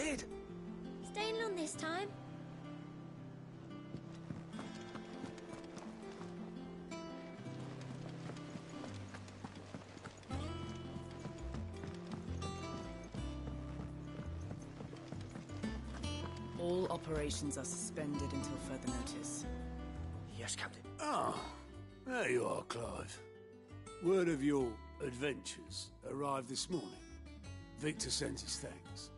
scared? Staying long this time? All operations are suspended until further notice. Yes, Captain. Ah, there you are, Clive. Word of your adventures arrived this morning. Victor sends his thanks.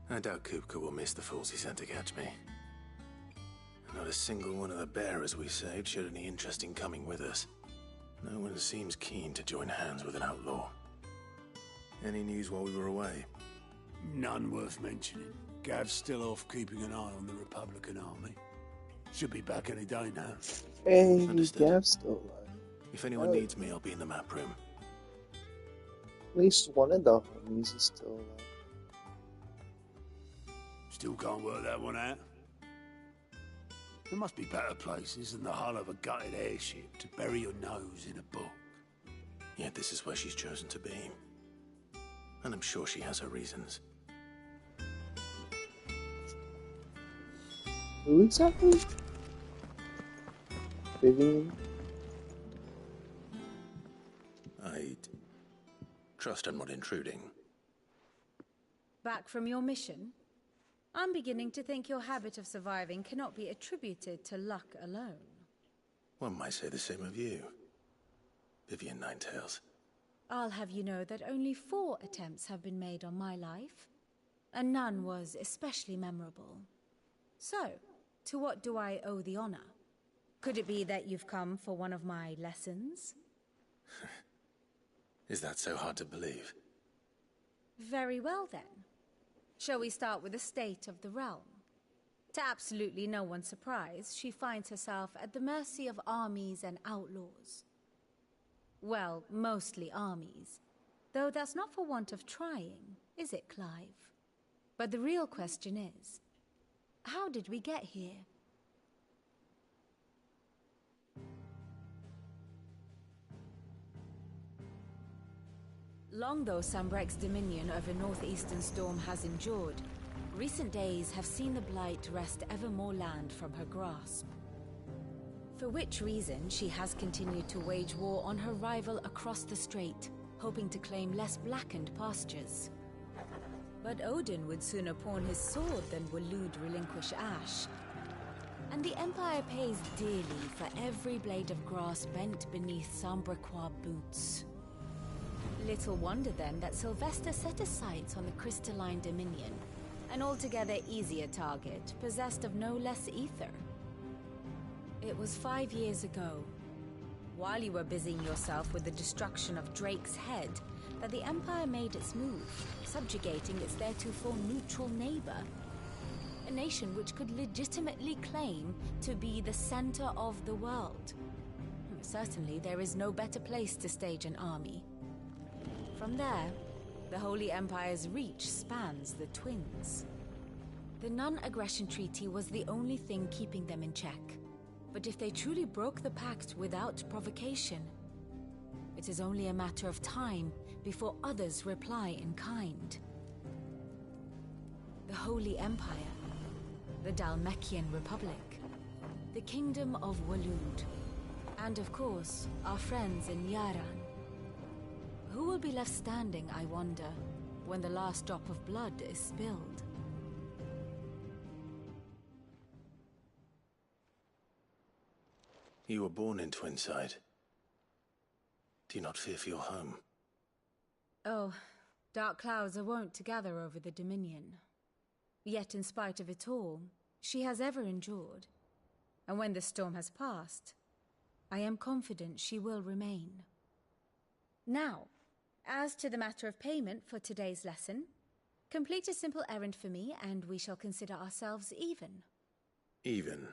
I doubt Kupka will miss the fools he sent to catch me. Not a single one of the bearers we saved showed any interest in coming with us. No one seems keen to join hands with an outlaw. Any news while we were away? None worth mentioning. Gav's still off keeping an eye on the Republican army. Should be back any day now. Hey, Understood. Gav's still alive. If anyone needs me, I'll be in the map room. At least one of the homies is still alive. Still can't work that one out. There must be better places than the hull of a gutted airship to bury your nose in a book. Yet this is where she's chosen to be. And I'm sure she has her reasons. Who exactly? Vivian? I trust I'm not intruding. Back from your mission? I'm beginning to think your habit of surviving cannot be attributed to luck alone. One might say the same of you, Vivian Ninetails. I'll have you know that only 4 attempts have been made on my life, and none was especially memorable. So, to what do I owe the honor? Could it be that you've come for one of my lessons? Is that so hard to believe? Very well then. Shall we start with the state of the realm? To absolutely no one's surprise, she finds herself at the mercy of armies and outlaws. Well, mostly armies. Though that's not for want of trying, is it, Clive? But the real question is, how did we get here? Long though Sambrek's dominion over northeastern Storm has endured, recent days have seen the Blight wrest ever more land from her grasp. For which reason she has continued to wage war on her rival across the strait, hoping to claim less blackened pastures. But Odin would sooner pawn his sword than Waloed relinquish Ash. And the Empire pays dearly for every blade of grass bent beneath Sambrequois boots. Little wonder then that Sylvester set his sights on the crystalline dominion, an altogether easier target, possessed of no less ether. It was 5 years ago, while you were busying yourself with the destruction of Drake's head, that the Empire made its move, subjugating its theretofore neutral neighbor. A nation which could legitimately claim to be the center of the world. Certainly there is no better place to stage an army. From there, the Holy Empire's reach spans the Twins. The non-aggression treaty was the only thing keeping them in check. But if they truly broke the pact without provocation, it is only a matter of time before others reply in kind. The Holy Empire, the Dhalmekian Republic, the Kingdom of Waloed, and of course, our friends in Yaran. Who will be left standing, I wonder, when the last drop of blood is spilled? You were born in Twinside. Do you not fear for your home? Oh, dark clouds are wont to gather over the Dominion. Yet in spite of it all, she has ever endured. And when the storm has passed, I am confident she will remain. Now, as to the matter of payment for today's lesson, complete a simple errand for me and we shall consider ourselves even. Even?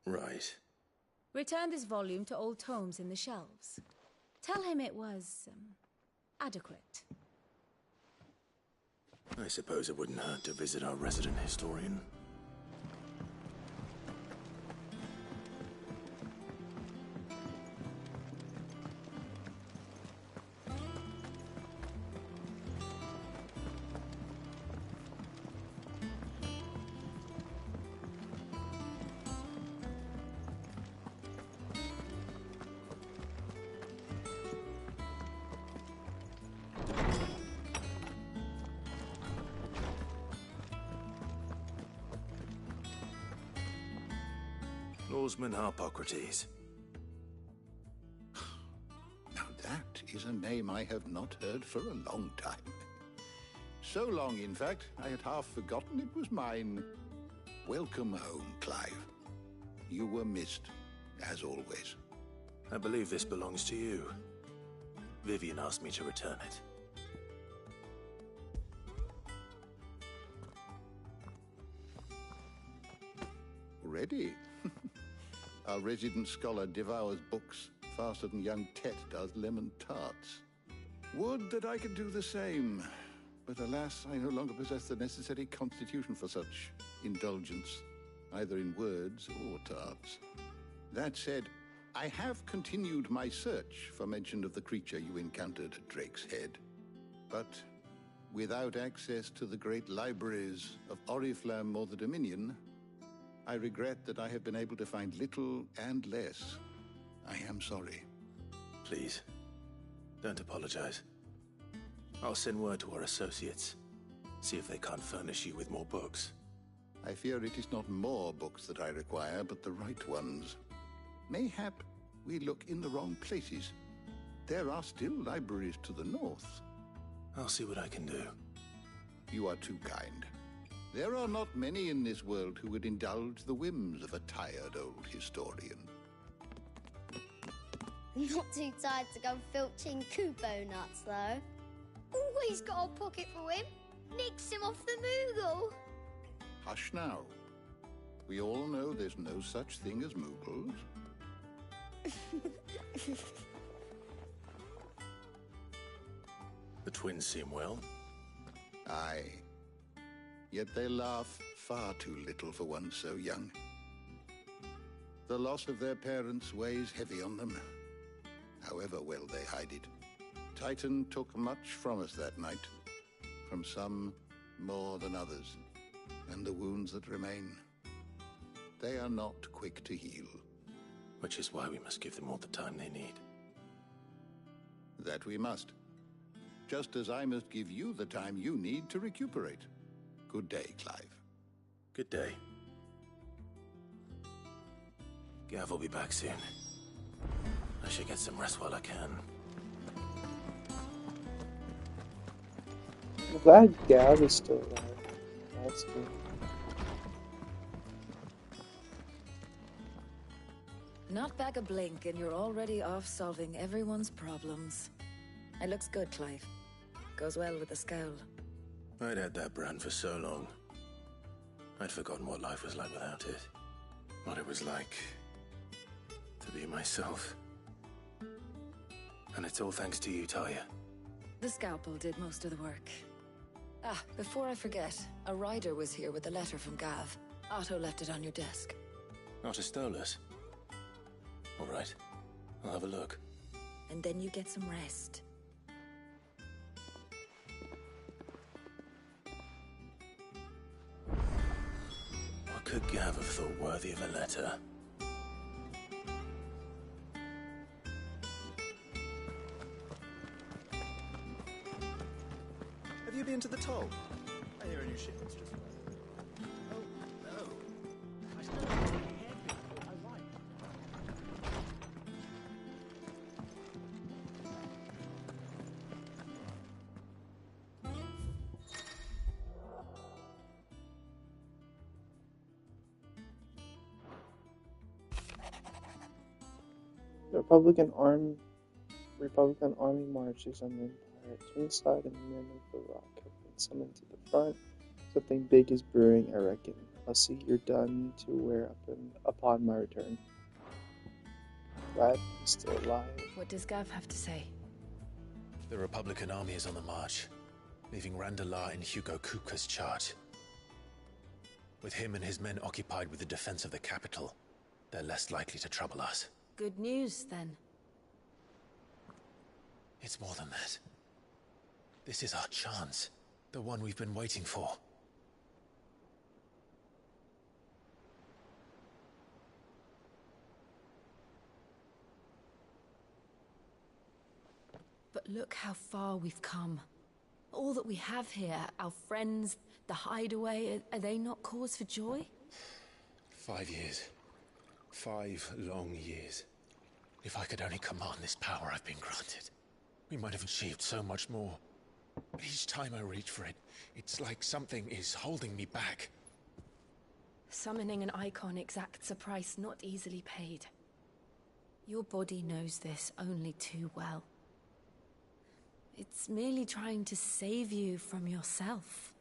Right. Return this volume to old tomes in the shelves. Tell him it was, adequate. I suppose it wouldn't hurt to visit our resident historian. Swordsman Harpocrates. Now that is a name I have not heard for a long time. So long, in fact, I had half forgotten it was mine. Welcome home, Clive. You were missed, as always. I believe this belongs to you. Vivian asked me to return it. Already? Our resident scholar devours books faster than young Tet does lemon tarts. Would that I could do the same. But alas, I no longer possess the necessary constitution for such indulgence, either in words or tarts. That said, I have continued my search for mention of the creature you encountered at Drake's Head. But without access to the great libraries of Oriflamme or the Dominion, I regret that I have been able to find little and less. I am sorry. Please, don't apologize. I'll send word to our associates. See if they can't furnish you with more books. I fear it is not more books that I require, but the right ones. Mayhap we look in the wrong places. There are still libraries to the north. I'll see what I can do. You are too kind. There are not many in this world who would indulge the whims of a tired old historian. Not too tired to go filching Kupo nuts, though. Always got a pocket for him. Nicks him off the Moogle. Hush now. We all know there's no such thing as Moogles. The twins seem well. Aye. Yet they laugh far too little for one so young. The loss of their parents weighs heavy on them, however well they hide it. Titan took much from us that night, from some more than others, and the wounds that remain, they are not quick to heal. Which is why we must give them all the time they need. That we must. Just as I must give you the time you need to recuperate. Good day, Clive. Good day. Gav will be back soon. I should get some rest while I can. I'm glad Gav is still alive. That's good. Not back a blink and you're already off solving everyone's problems. It looks good, Clive. Goes well with the scowl. I'd had that brand for so long. I'd forgotten what life was like without it. What it was like to be myself. And it's all thanks to you, Talia. The scalpel did most of the work. Ah, before I forget, a rider was here with a letter from Gav. Otto left it on your desk. Not a Stolas. All right, I'll have a look. And then you get some rest. What could Gav have thought worthy of a letter? Have you been to the toll? I hear a new shipment's just arrived. Oh, no. I still have to take ahead before I write. The Republican Army marches on the Empire. Twinside and the men of the Rock have been summoned to the front. Something big is brewing, I reckon. I'll see you're done to wear upon my return. Glad he's still alive. What does Gav have to say? The Republican army is on the march, leaving Randalar in Hugo Kupka's charge. With him and his men occupied with the defense of the capital, they're less likely to trouble us. Good news, then. It's more than that. This is our chance. The one we've been waiting for. But look how far we've come. All that we have here, our friends, the hideaway, are they not cause for joy? 5 years. 5 long years. If I could only command this power I've been granted, we might have achieved so much more. But each time I reach for it, it's like something is holding me back. Summoning an icon exacts a price not easily paid. Your body knows this only too well. It's merely trying to save you from yourself.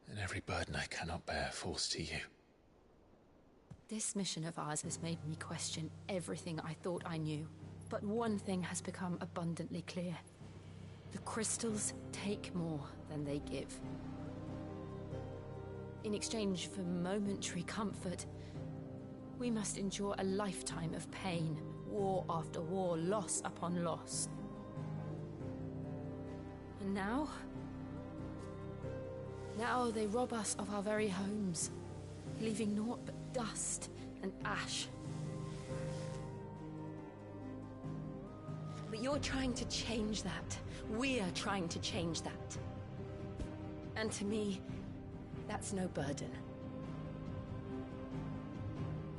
And every burden I cannot bear falls to you. This mission of ours has made me question everything I thought I knew. But one thing has become abundantly clear. The crystals take more than they give. In exchange for momentary comfort, we must endure a lifetime of pain, war after war, loss upon loss. And now they rob us of our very homes, leaving naught but dust and ash. But you're trying to change that. We're trying to change that. And to me, that's no burden.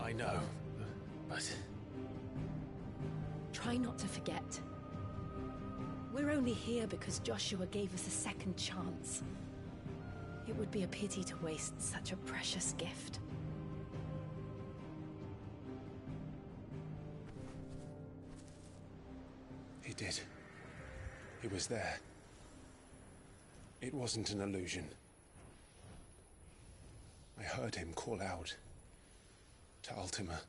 I know, but... Try not to forget. We're only here because Joshua gave us a second chance. It would be a pity to waste such a precious gift. He did. He was there. It wasn't an illusion. I heard him call out to Ultima.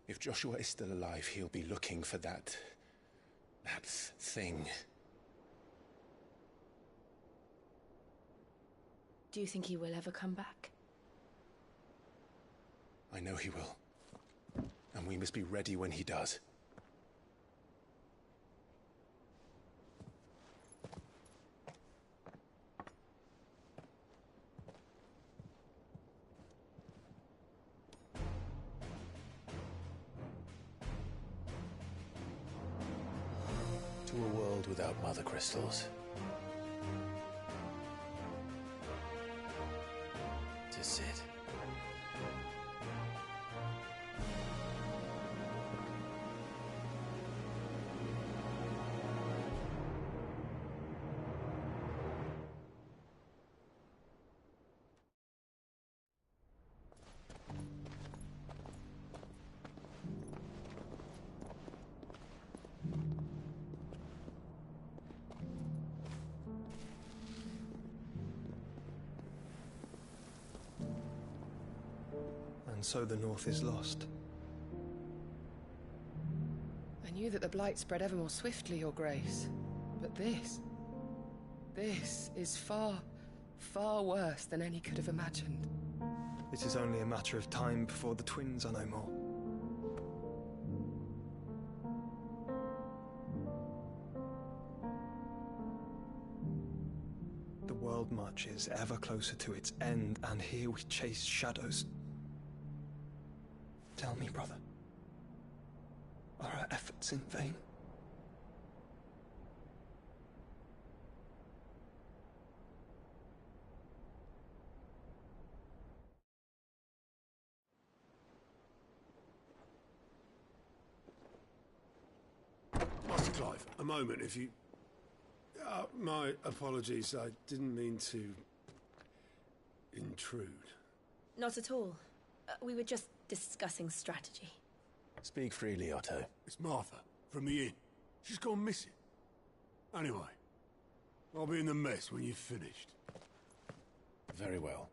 If Joshua is still alive, he'll be looking for that thing. Do you think he will ever come back? I know he will. And we must be ready when he does. To a world without mother crystals. To Sid. And so the North is lost. I knew that the Blight spread ever more swiftly, Your Grace. But this is far, far worse than any could have imagined. It is only a matter of time before the twins are no more. The world marches ever closer to its end, and here we chase shadows. Tell me, brother, are our efforts in vain? Master Clive, a moment, if you... my apologies, I didn't mean to... intrude. Not at all. We were just discussing strategy. Speak freely, Otto. It's Martha, from the inn. She's gone missing. Anyway, I'll be in the mess when you've finished. Very well.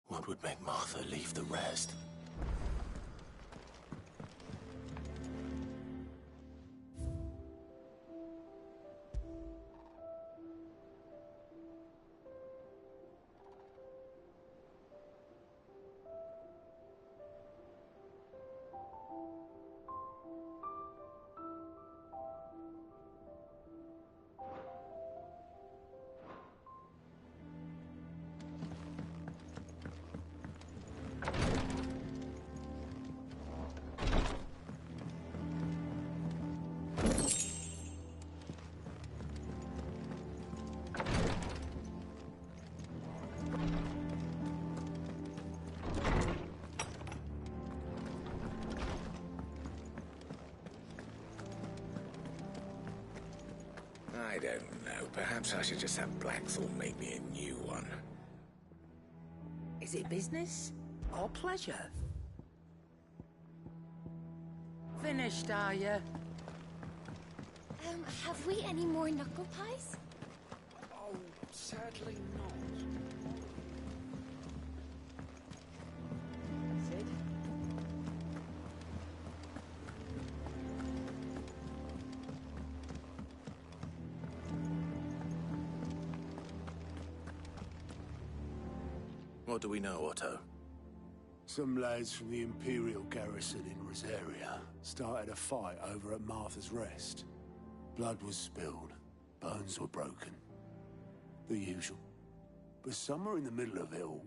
What would make Martha leave the rest? I don't know. Perhaps I should just have Blackthorn make me a new one. Is it business or pleasure? Finished, are you? Have we any more knuckle pies? Oh, sadly not. Sid? What do we know, Otto? Some lads from the Imperial garrison in Rosaria started a fight over at Martha's Rest. Blood was spilled, bones were broken. The usual. But somewhere in the middle of it all,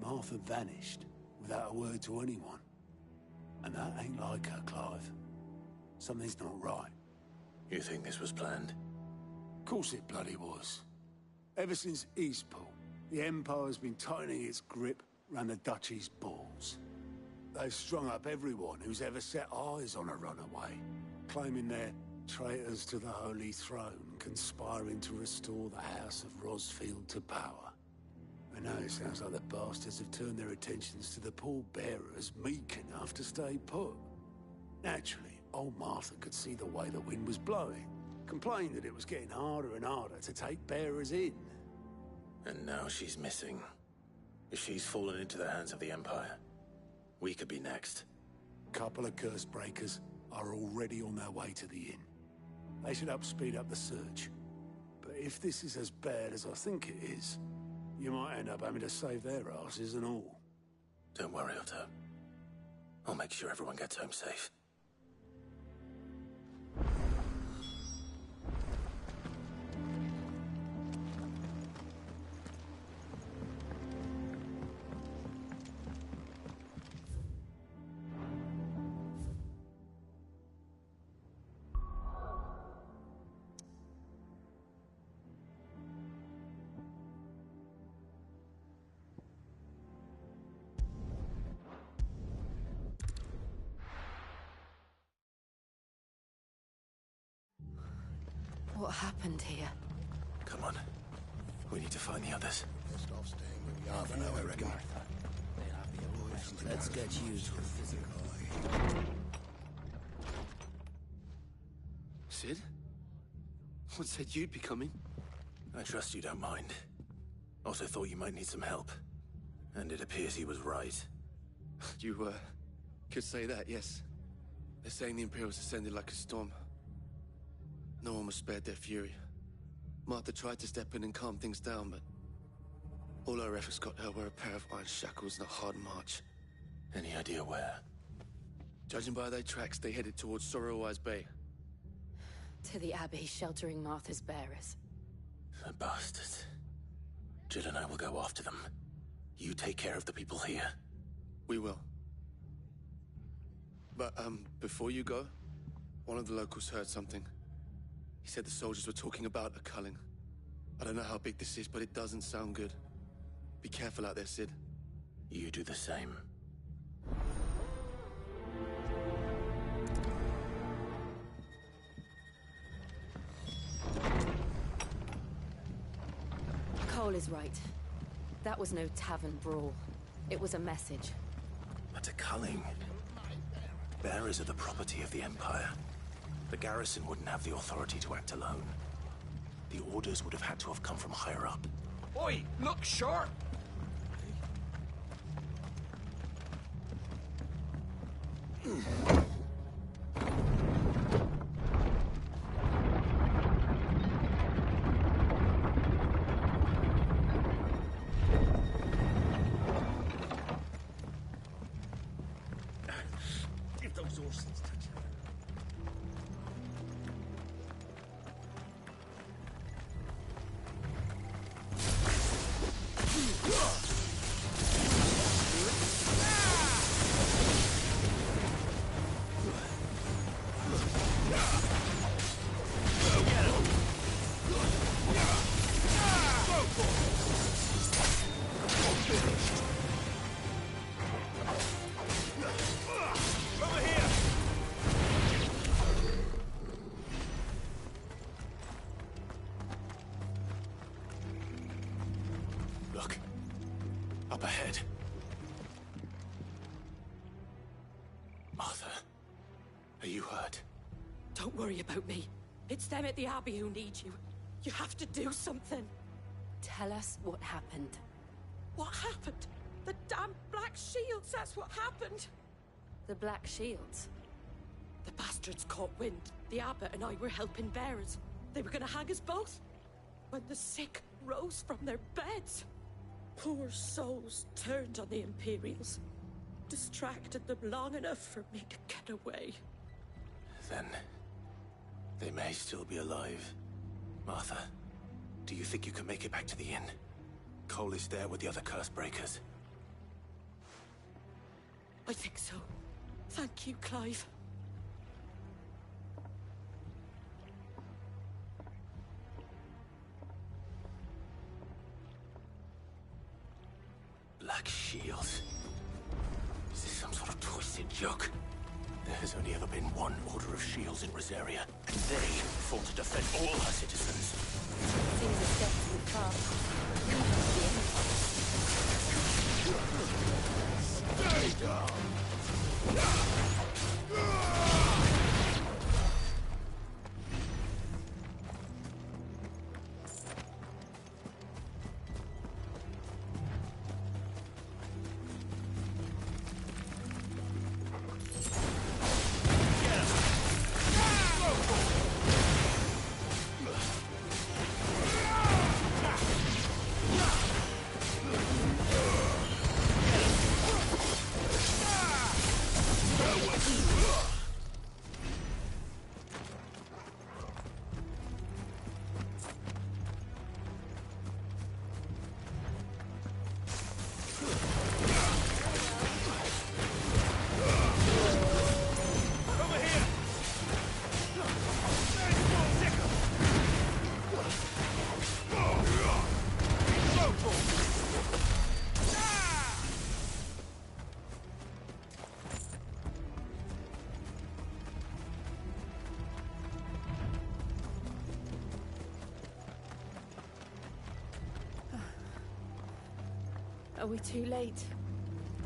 Martha vanished without a word to anyone. And that ain't like her, Clive. Something's not right. You think this was planned? Of course it bloody was. Ever since Eastpool, the Empire's been tightening its grip round the Duchy's balls. They've strung up everyone who's ever set eyes on a runaway, claiming they're traitors to the Holy Throne, conspiring to restore the House of Rosfield to power. And now it sounds like the bastards have turned their attentions to the pallbearers meek enough to stay put. Naturally, old Martha could see the way the wind was blowing, complained that it was getting harder and harder to take bearers in. And now she's missing. If she's fallen into the hands of the Empire, we could be next. Couple of curse breakers are already on their way to the inn. They should help speed up the search. But if this is as bad as I think it is, you might end up having to save their asses and all. Don't worry, Otto. I'll make sure everyone gets home safe. What happened here? Come on. We need to find the others. Best off staying where we are for now, I reckon. Let's get you to a physical. Sid? What said you'd be coming? I trust you don't mind. Also thought you might need some help. And it appears he was right. You, could say that, yes. They're saying the Imperials ascended like a storm. No one was spared their fury. Martha tried to step in and calm things down, but all her efforts got her were a pair of iron shackles and a hard march. Any idea where? Judging by their tracks, they headed towards Sorrowwise Bay. To the Abbey, sheltering Martha's bearers. The bastards. Jill and I will go after them. You take care of the people here. We will. But, before you go, one of the locals heard something. He said the soldiers were talking about a culling. I don't know how big this is, but it doesn't sound good. Be careful out there, Sid. You do the same. Cole is right. That was no tavern brawl. It was a message. But a culling. Bearers are the property of the Empire. The garrison wouldn't have the authority to act alone. The orders would have had to have come from higher up. Oi, look sharp! Give those horses touch. Look. Up ahead. Martha, are you hurt? Don't worry about me. It's them at the Abbey who need you. You have to do something. Tell us what happened. What happened? The damn Black Shields, that's what happened. The Black Shields? The bastards caught wind. The abbot and I were helping bearers. They were gonna hang us both. When the sick rose from their beds, poor souls turned on the Imperials. Distracted them long enough for me to get away. Then they may still be alive. Martha, do you think you can make it back to the inn? Cole is there with the other curse breakers. I think so. Thank you, Clive. Black Shields. Is this some sort of twisted joke? There has only ever been one Order of Shields in Rosaria, and they fought to defend all her citizens. Seems a step too far. Stay down! Are we too late?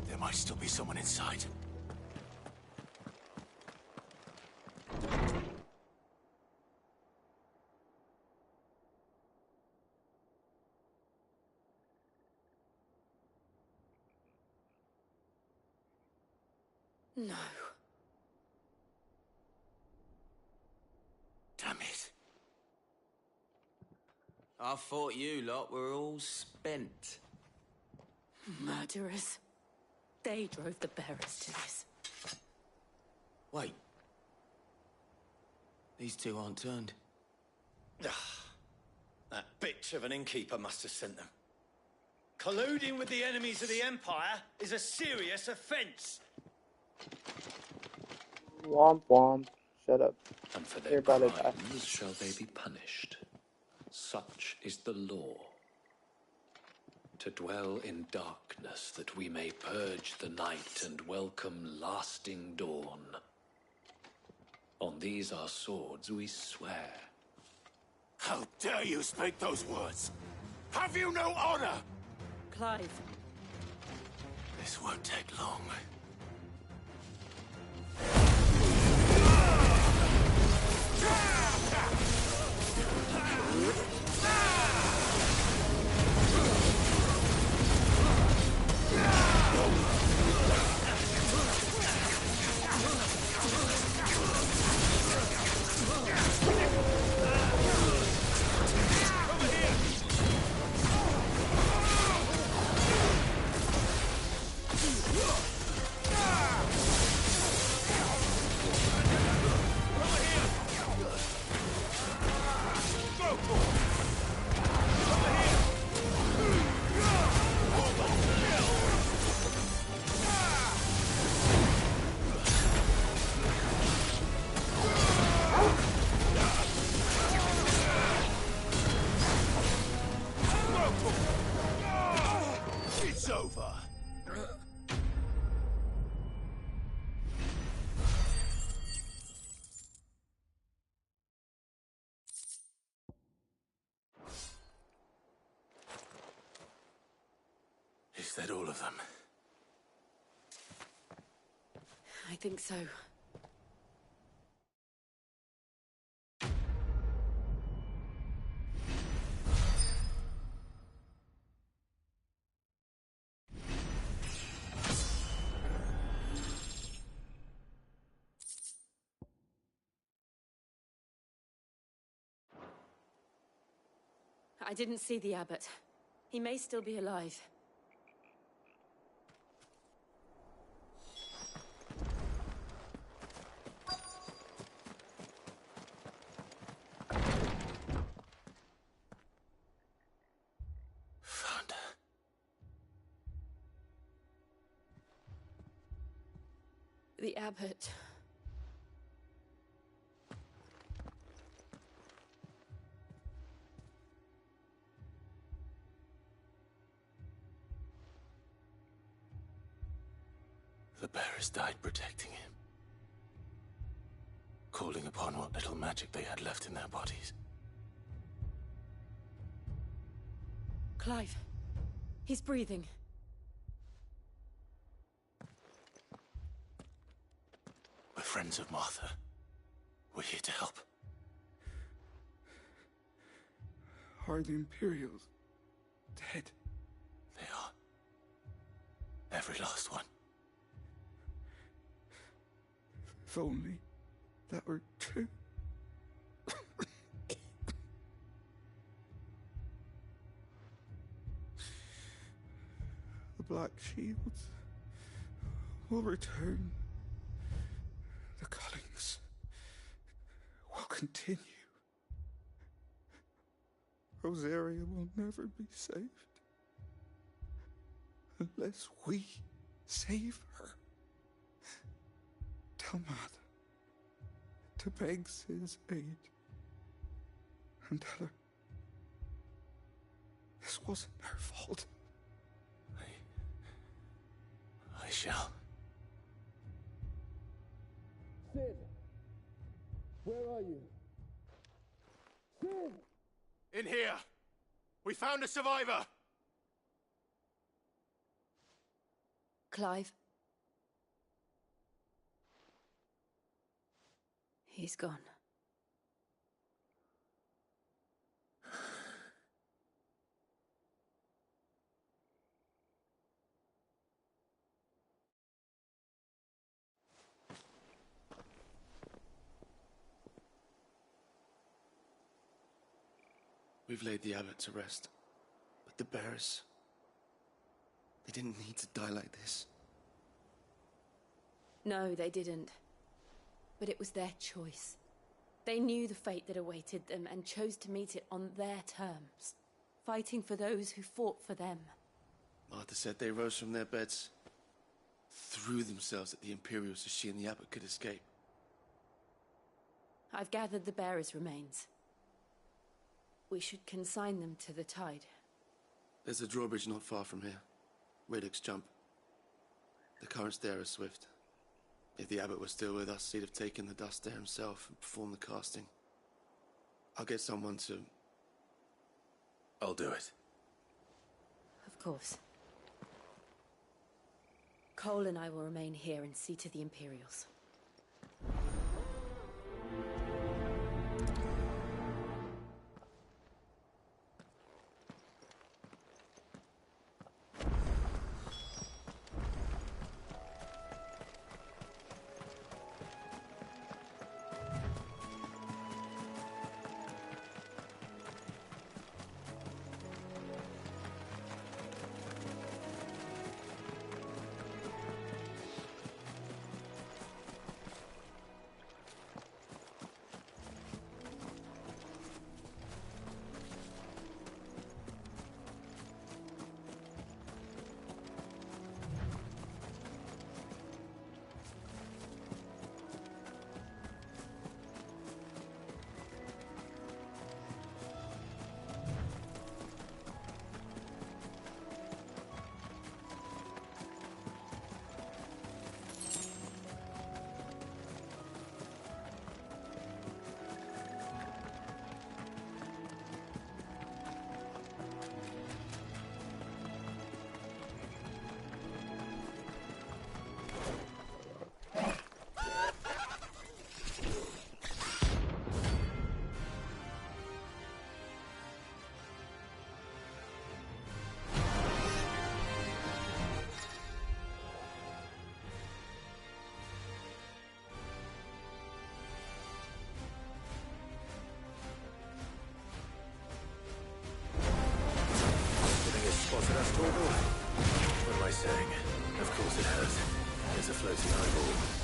There might still be someone inside. No. Damn it. I thought you lot were all spent. Murderers. They drove the bearers to this. Wait. These two aren't turned. That bitch of an innkeeper must have sent them. Colluding with the enemies of the Empire is a serious offense. Womp womp. Shut up. And for You're their about to die. crimes shall they be punished. Such is the law. To dwell in darkness that we may purge the night and welcome lasting dawn. On these our swords we swear. How dare you speak those words? Have you no honor? Clive. This won't take long. It's over. Is that all of them? I think so. I didn't see the abbot. He may still be alive. Found her. The abbot. The bearers died protecting him. Calling upon what little magic they had left in their bodies. Clive. He's breathing. We're friends of Martha. We're here to help. Are the Imperials dead? They are. Every last one. If only that were true. The Black Shields will return. The cullings will continue. Rosaria will never be saved unless we save her. Tell Mother to beg Cid's aid and tell her this wasn't her fault. I shall. Cid! Where are you? Cid! In here! We found a survivor! Clive. He's gone. We've laid the abbot to rest. But the bearers... they didn't need to die like this. No, they didn't. But it was their choice. They knew the fate that awaited them and chose to meet it on their terms, fighting for those who fought for them. Martha said they rose from their beds, threw themselves at the Imperials so she and the abbot could escape. I've gathered the bearers' remains. We should consign them to the tide. There's a drawbridge not far from here. Radix Jump. The currents there are swift. If the abbot was still with us, he'd have taken the dust there himself and performed the casting. I'll get someone to... I'll do it. Of course. Cole and I will remain here and see to the Imperials. portal? What am I saying? Of course it has. It's a floating eyeball.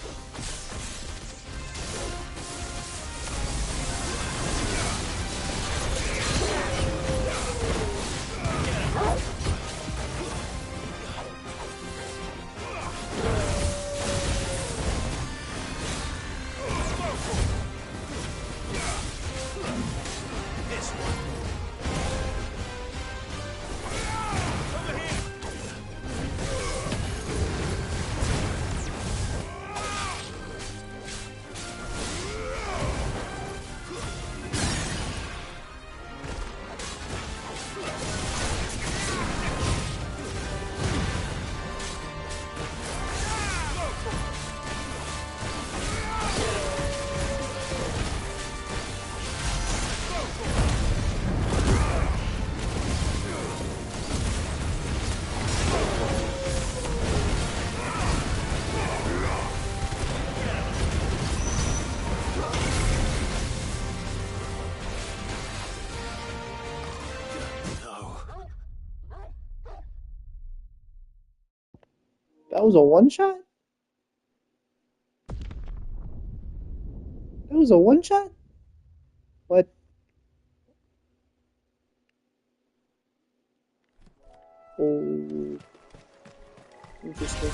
That was a one-shot? That was a one-shot? What? Oh. Interesting.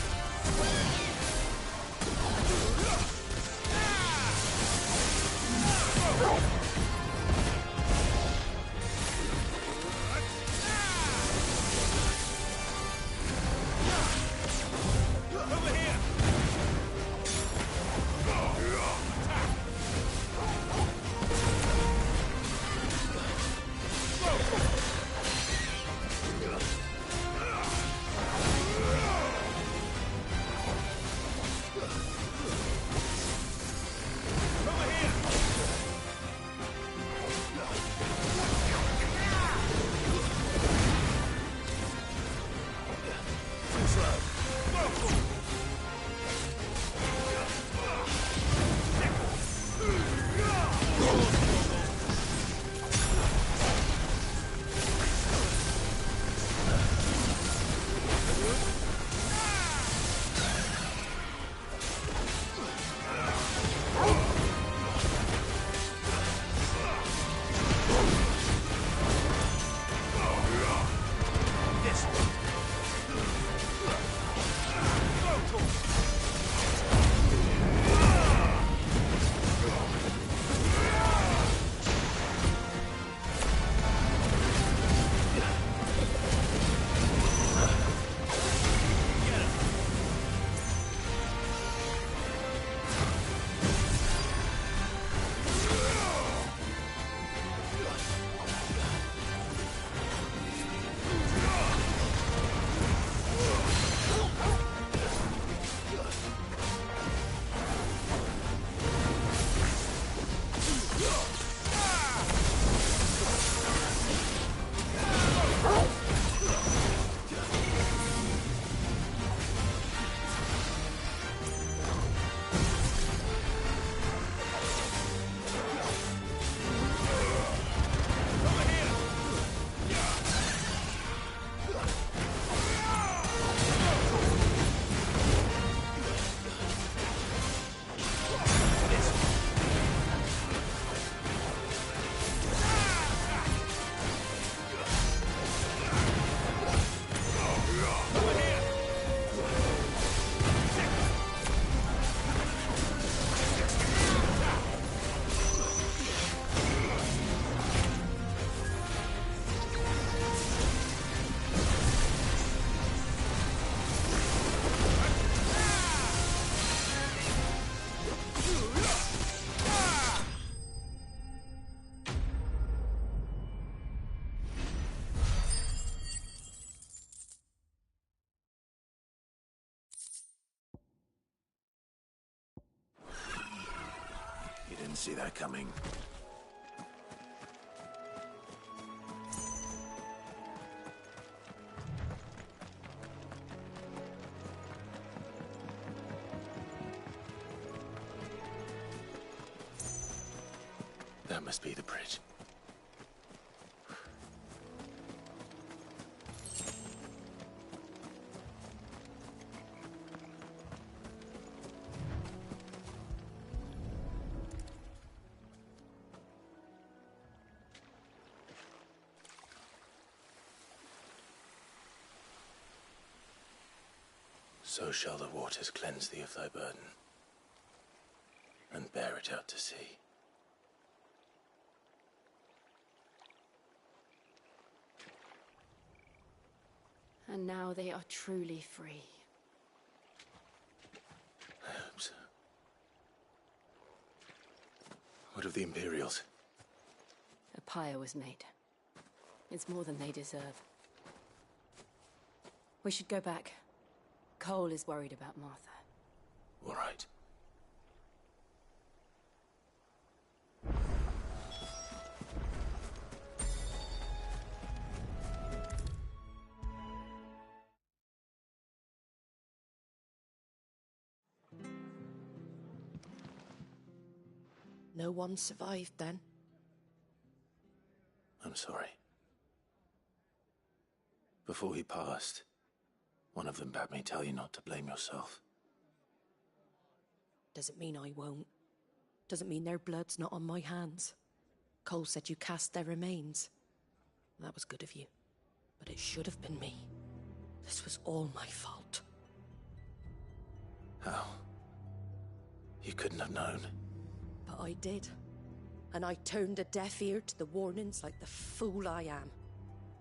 Didn't see that coming. That must be the bridge. So shall the waters cleanse thee of thy burden, and bear it out to sea. And now they are truly free. I hope so. What of the Imperials? A pyre was made. It's more than they deserve. We should go back. Cole is worried about Martha. All right. No one survived then? I'm sorry. Before he passed, one of them bade me tell you not to blame yourself. Doesn't mean I won't. Doesn't mean their blood's not on my hands. Cole said you cast their remains. That was good of you. But it should have been me. This was all my fault. How? You couldn't have known. But I did. And I turned a deaf ear to the warnings like the fool I am.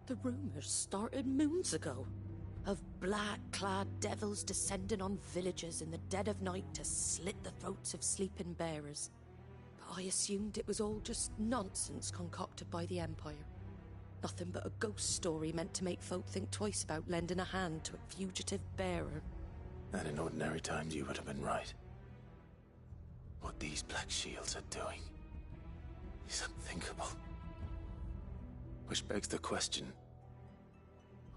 The rumors started moons ago. Of black-clad devils descending on villages in the dead of night to slit the throats of sleeping bearers. But I assumed it was all just nonsense concocted by the Empire. Nothing but a ghost story meant to make folk think twice about lending a hand to a fugitive bearer. And in ordinary times you would have been right. What these Black Shields are doing is unthinkable. Which begs the question,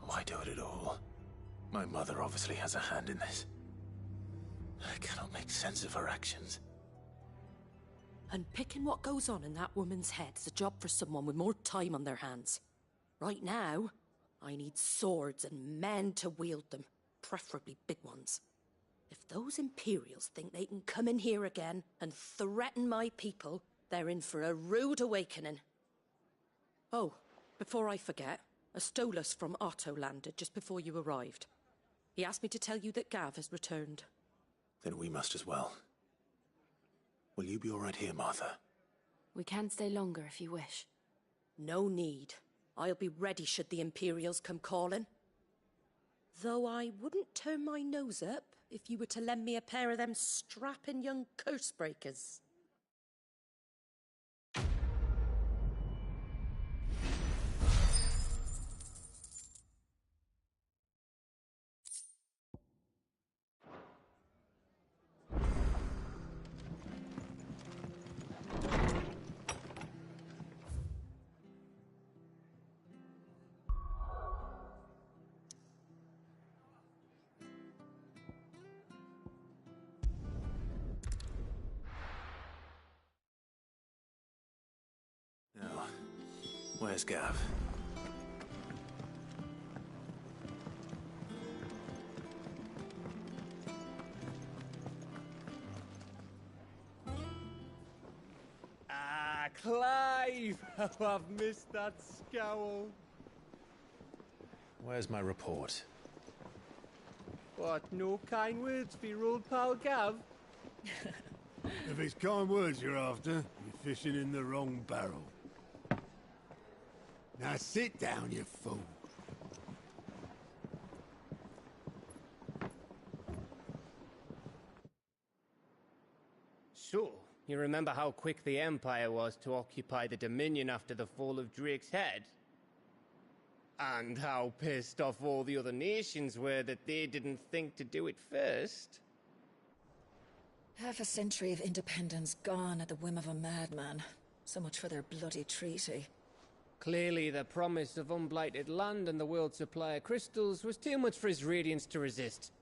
why do it at all? My mother obviously has a hand in this. I cannot make sense of her actions. And picking what goes on in that woman's head is a job for someone with more time on their hands. Right now, I need swords and men to wield them, preferably big ones. If those Imperials think they can come in here again and threaten my people, they're in for a rude awakening. Oh, before I forget, a Stolas from Otto landed just before you arrived. He asked me to tell you that Gav has returned. Then we must as well. Will you be all right here, Martha? We can stay longer if you wish. No need. I'll be ready should the Imperials come calling. Though I wouldn't turn my nose up if you were to lend me a pair of them strapping young curse breakers. Now, where's Gav? Ah, Clive! How I've missed that scowl. Where's my report? What, no kind words for your old pal Gav? If it's kind words you're after, you're fishing in the wrong barrel. Now sit down, you fool. So, you remember how quick the Empire was to occupy the Dominion after the fall of Drake's head? And how pissed off all the other nations were that they didn't think to do it first? Half a century of independence gone at the whim of a madman. So much for their bloody treaty. Clearly, the promise of unblighted land and the world's supply of crystals was too much for his radiance to resist.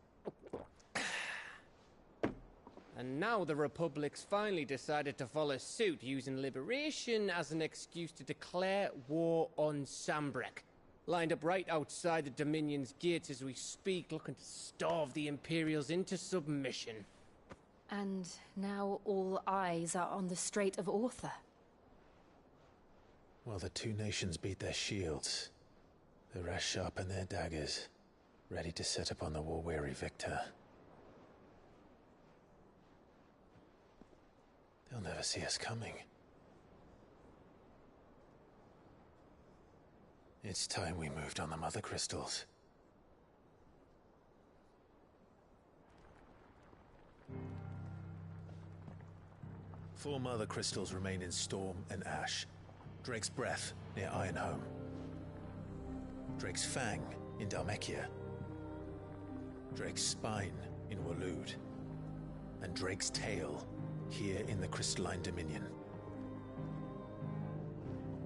And now the Republic's finally decided to follow suit, using liberation as an excuse to declare war on Sambrek. Lined up right outside the Dominion's gates as we speak, looking to starve the Imperials into submission. And now all eyes are on the Strait of Author. While the two nations beat their shields, the rest sharpen their daggers, ready to set upon the war-weary victor. They'll never see us coming. It's time we moved on the Mother Crystals. Four Mother Crystals remain in Storm and Ash. Drake's Breath near Ironhome. Drake's Fang in Dhalmekia. Drake's Spine in Waloed. And Drake's Tail here in the Crystalline Dominion.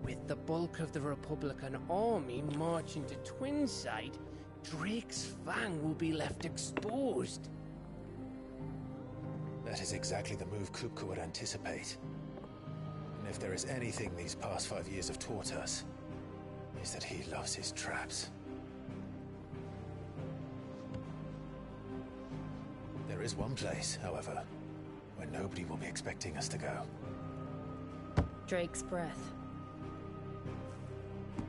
With the bulk of the Republican army marching to Twinside, Drake's Fang will be left exposed. That is exactly the move Kupka would anticipate. And if there is anything these past 5 years have taught us, is that he loves his traps. There is one place, however, where nobody will be expecting us to go. Drake's Breath.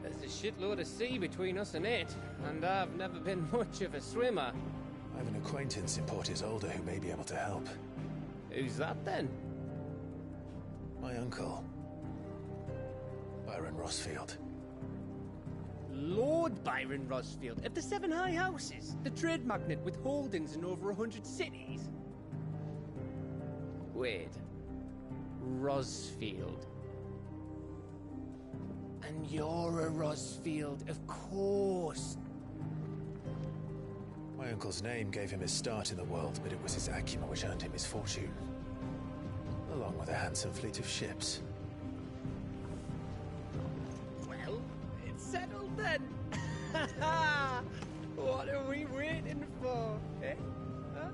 There's a shitload of sea between us and it, and I've never been much of a swimmer. I have an acquaintance in Port Isolde who may be able to help. Who's that then? My uncle, Byron Rosfield. Lord Byron Rosfield of the Seven High Houses, the trade magnate with holdings in over 100 cities. Wait, Rosfield. And you're a Rosfield, of course. My uncle's name gave him his start in the world, but it was his acumen which earned him his fortune. Along with a handsome fleet of ships. Well, it's settled then. What are we waiting for, eh? Huh?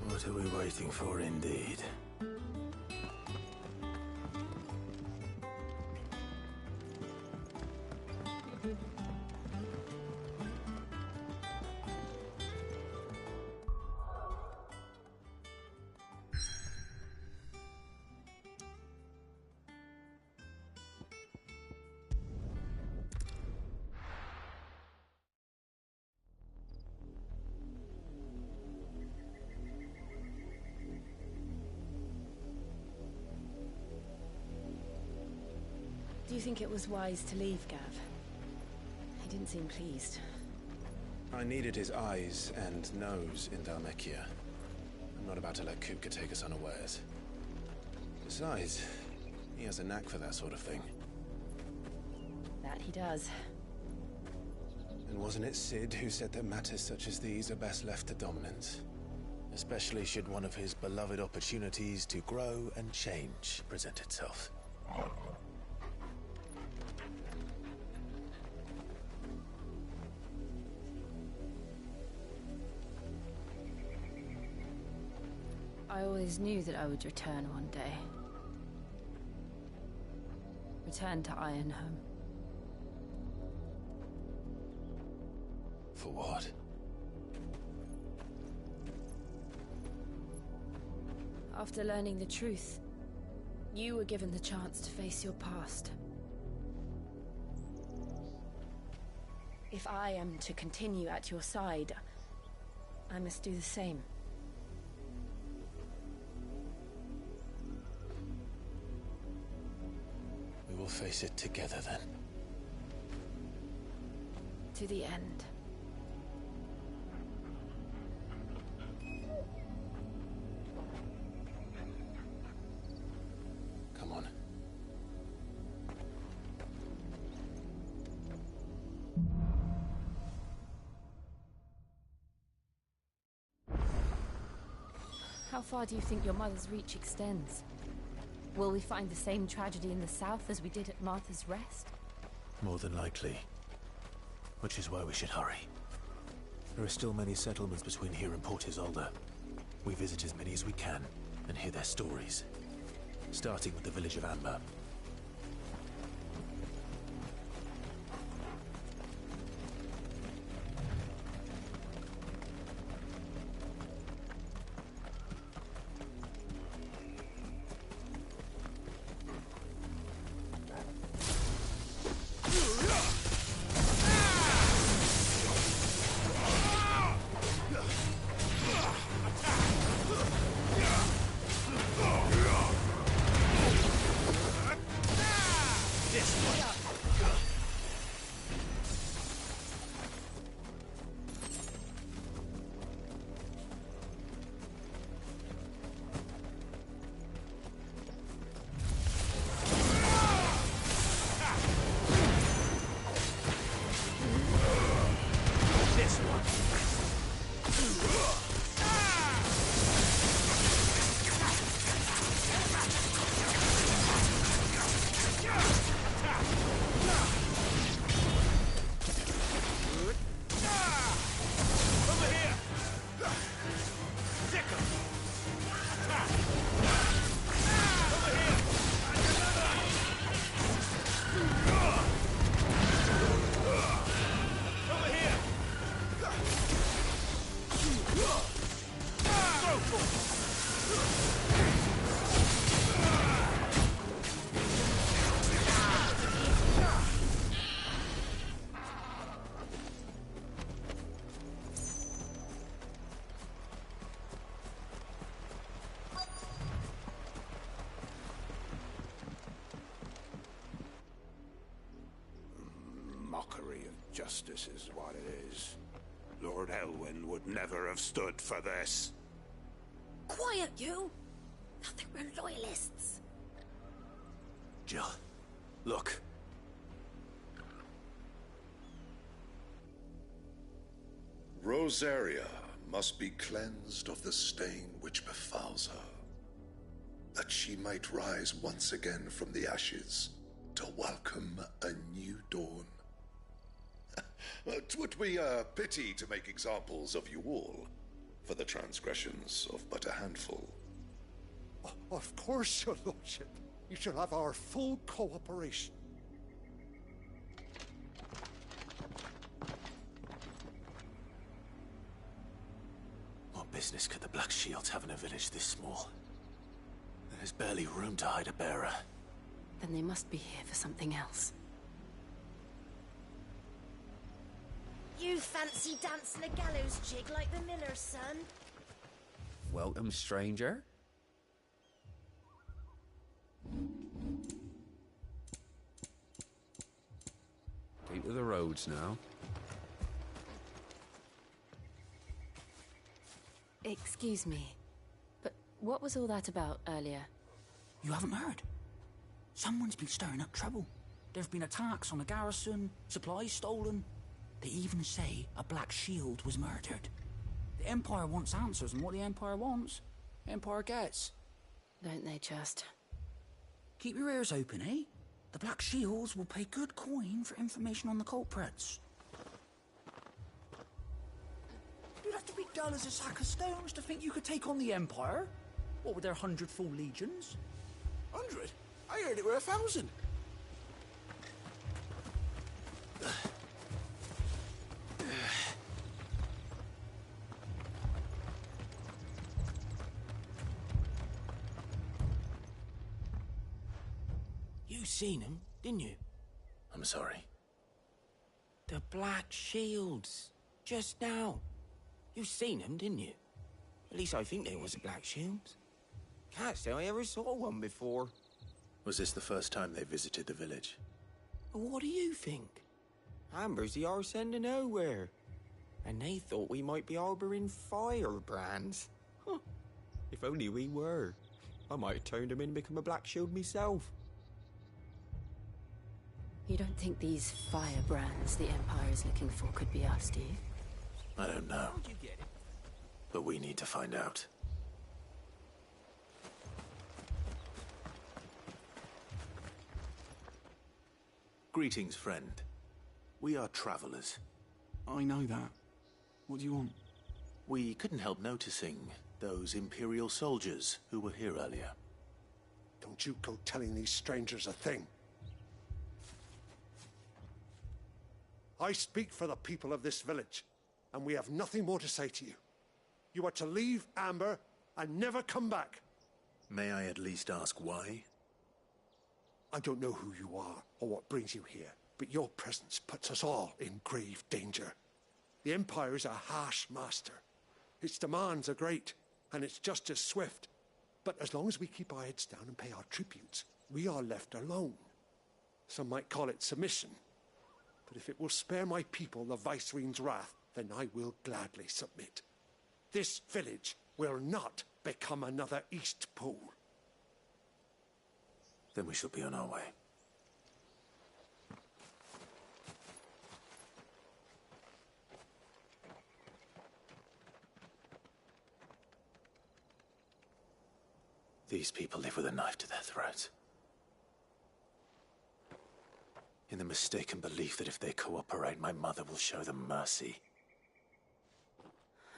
What are we waiting for, indeed? Do you think it was wise to leave, Gav? He didn't seem pleased. I needed his eyes and nose in Dhalmekia. I'm not about to let Kupka take us unawares. Besides, he has a knack for that sort of thing. That he does. And wasn't it Sid who said that matters such as these are best left to dominance? Especially should one of his beloved opportunities to grow and change present itself. I always knew that I would return one day. Return to Ironhome. For what? After learning the truth, you were given the chance to face your past. If I am to continue at your side, I must do the same. We will face it together then. To the end. Come on. How far do you think your mother's reach extends? Will we find the same tragedy in the south as we did at Martha's Rest? More than likely. Which is why we should hurry. There are still many settlements between here and Port Isolde. We visit as many as we can and hear their stories. Starting with the village of Amber. Justice is what it is. Lord Elwyn would never have stood for this. Quiet, you! Nothing, we're loyalists. Jill, look. Rosaria must be cleansed of the stain which befouls her, that she might rise once again from the ashes to welcome a new dawn. 'Twould be a pity to make examples of you all, for the transgressions of but a handful. Of course, your lordship. You shall have our full cooperation. What business could the Black Shields have in a village this small? There's barely room to hide a bearer. Then they must be here for something else. You fancy dancing a gallows jig like the miller's son? Welcome, stranger. Keep to the roads now. Excuse me, but what was all that about earlier? You haven't heard? Someone's been stirring up trouble. There've been attacks on the garrison, supplies stolen. They even say a Black Shield was murdered. The Empire wants answers, and what the Empire wants, the Empire gets. Don't they just? Keep your ears open, eh? The Black Shields will pay good coin for information on the culprits. You'd have to be dull as a sack of stones to think you could take on the Empire. What with their 100 full legions? 100? I heard it were 1,000. You seen them, didn't you? I'm sorry. The Black Shields. Just now. You seen them, didn't you? At least I think they was a Black Shields. Can't say I ever saw one before. Was this the first time they visited the village? What do you think? Amber's the arse end of nowhere. And they thought we might be harbouring firebrands. Huh. If only we were. I might have turned them in and become a Black Shield myself. You don't think these firebrands the Empire is looking for could be us, do you? I don't know. But we need to find out. Greetings, friend. We are travelers. I know that. What do you want? We couldn't help noticing those Imperial soldiers who were here earlier. Don't you go telling these strangers a thing. I speak for the people of this village, and we have nothing more to say to you. You are to leave Amber and never come back. May I at least ask why? I don't know who you are or what brings you here, but your presence puts us all in grave danger. The Empire is a harsh master. Its demands are great, and its justice swift. But as long as we keep our heads down and pay our tributes, we are left alone. Some might call it submission. But if it will spare my people the Viceroy's wrath, then I will gladly submit. This village will not become another East Pool. Then we shall be on our way. These people live with a knife to their throats. In the mistaken belief that if they cooperate, my mother will show them mercy.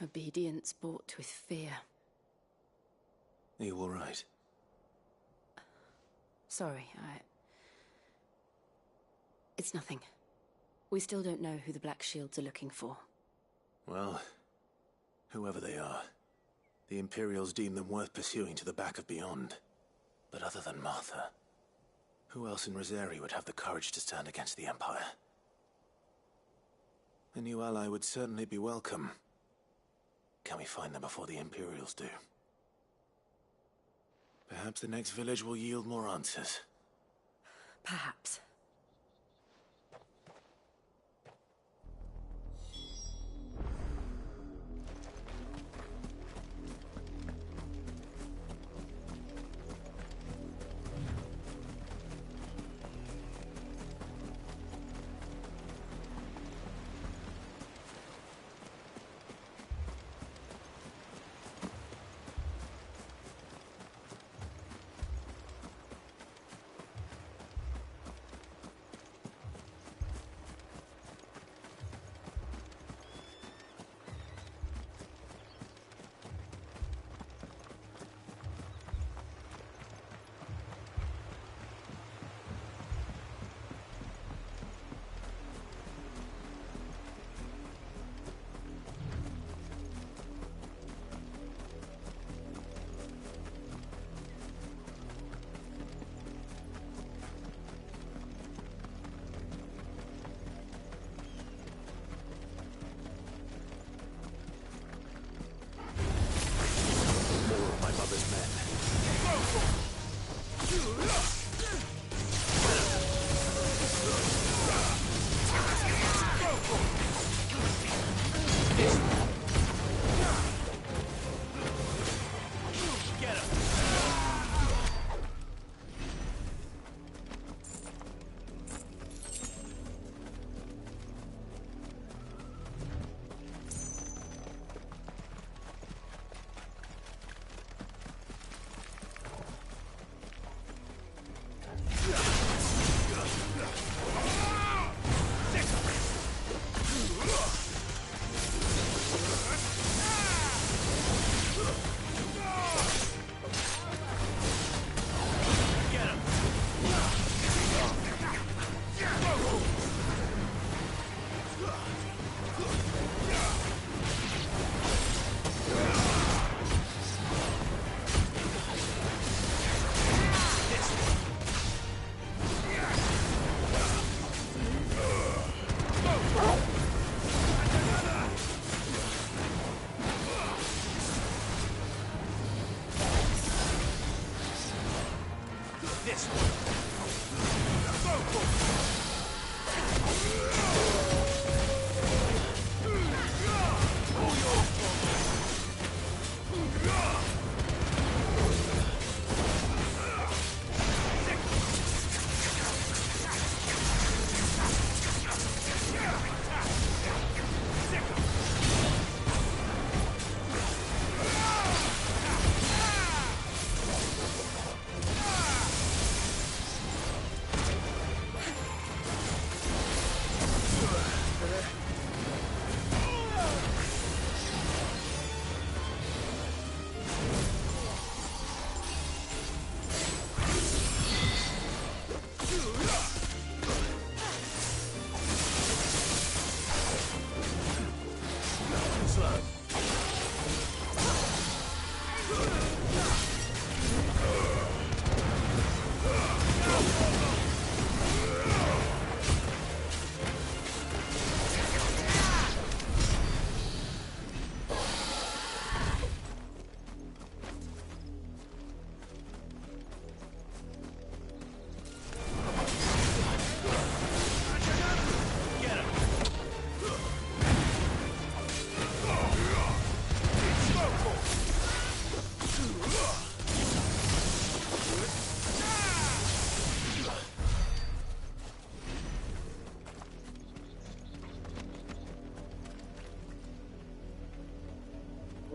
Obedience bought with fear. Are you all right? Sorry, It's nothing. We still don't know who the Black Shields are looking for. Well, whoever they are, the Imperials deem them worth pursuing to the back of beyond. But other than Martha, who else in Rosari would have the courage to stand against the Empire? A new ally would certainly be welcome. Can we find them before the Imperials do? Perhaps the next village will yield more answers. Perhaps.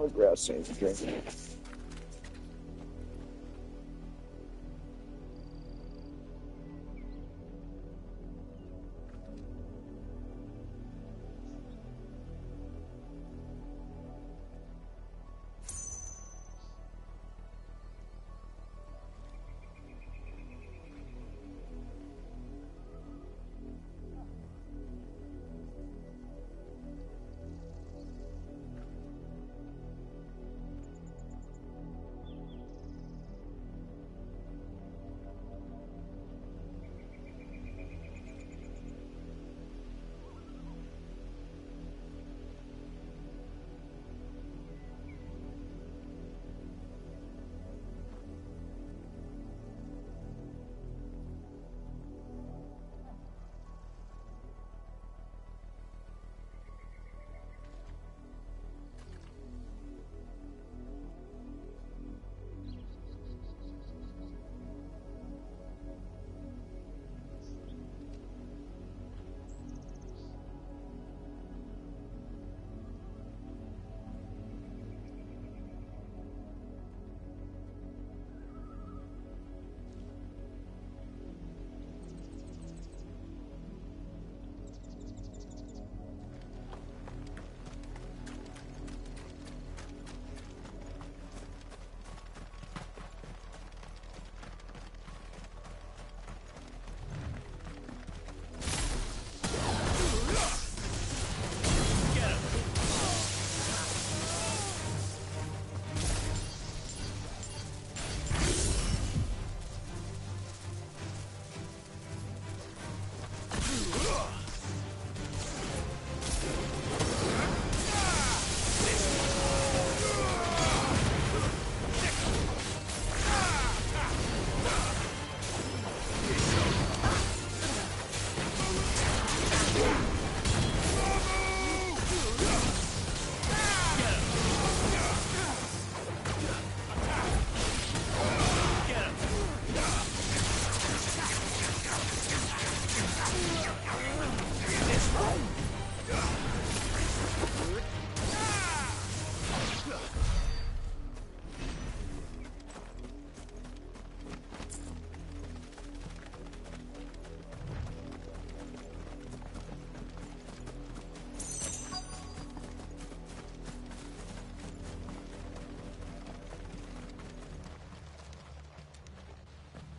I'll grab something to drink.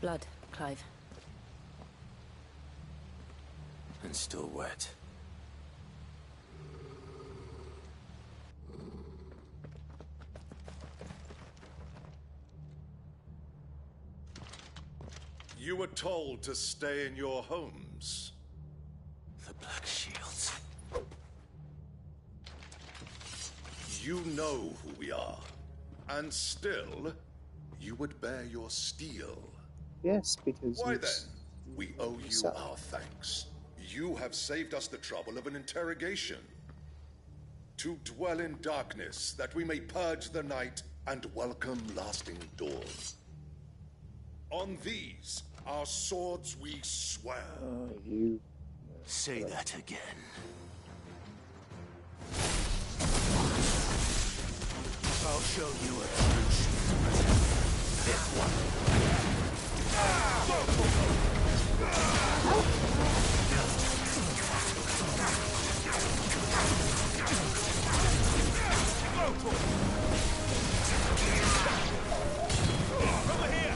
Blood, Clive. And still wet. You were told to stay in your homes. The Black Shields. You know who we are. And still, you would bear your steel. Yes, because Why then? We owe you our thanks. You have saved us the trouble of an interrogation. To dwell in darkness, that we may purge the night and welcome lasting dawn. On these, our swords we swear. Oh, you... Say that again. I'll show you a true shield. This one. Over here.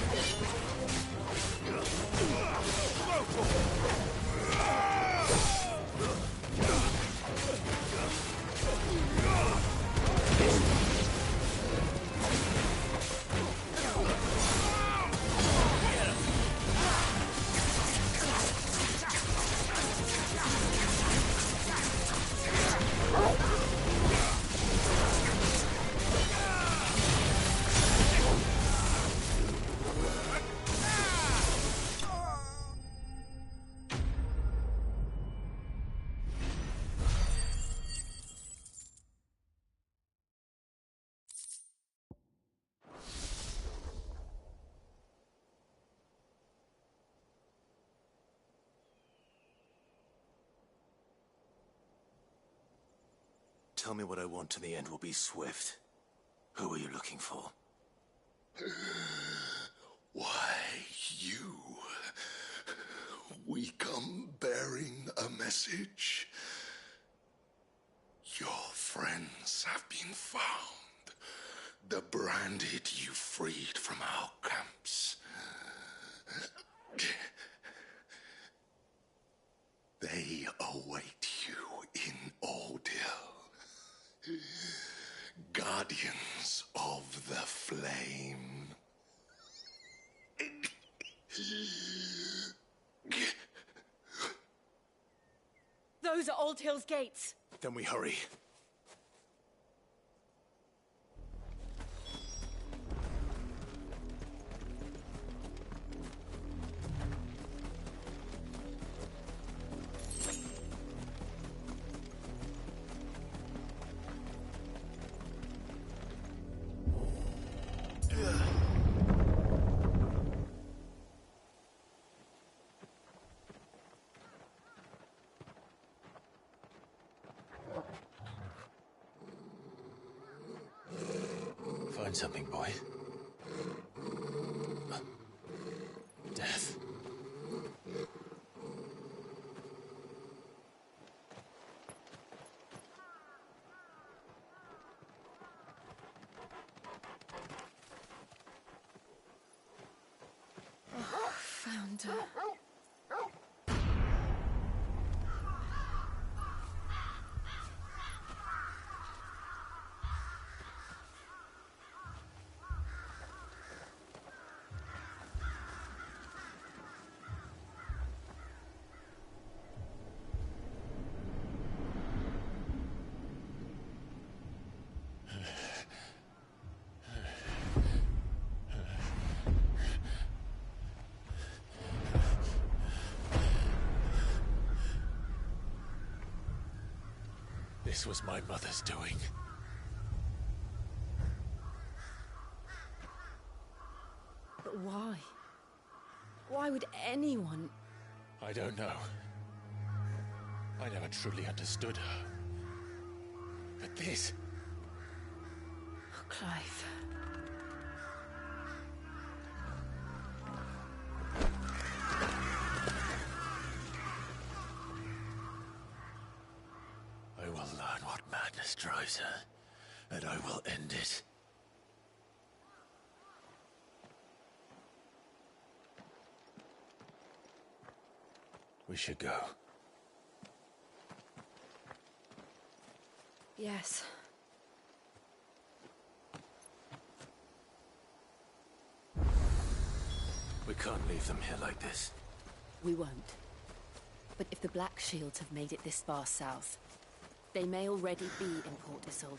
Tell me what I want and the end will be swift. Who are you looking for? Why, you. We come bearing a message. Your friends have been found. The branded you freed from our camps. They await you in Ordeal. Guardians of the Flame. Those are Old Hill's gates. Then we hurry. Find something, boy. Death. Found her. This was my mother's doing. But why? Why would anyone... I don't know. I never truly understood her. But this... Oh, Clive. I will learn what madness drives her, and I will end it. We should go. Yes. We can't leave them here like this. We won't. But if the Black Shields have made it this far south, they may already be in Port Isolde.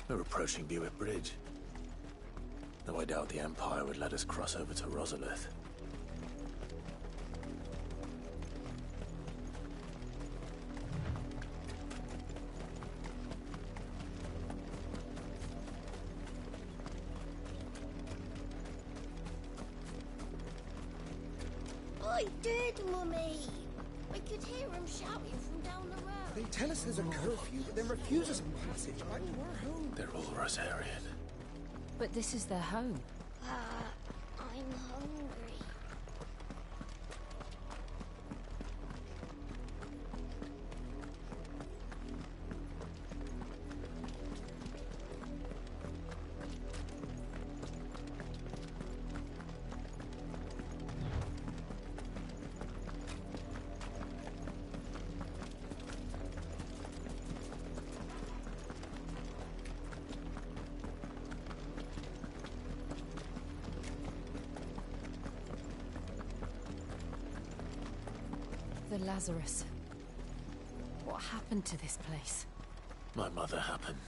We're approaching Buick Bridge. Though I doubt the Empire would let us cross over to Rosalith. I did, Mummy. I could hear him shouting from down the road. They tell us there's a curfew, but then refuse us passage back to our home. They're all Rosarian. But this is their home. I'm hungry. The Lazarus. What happened to this place? My mother happened.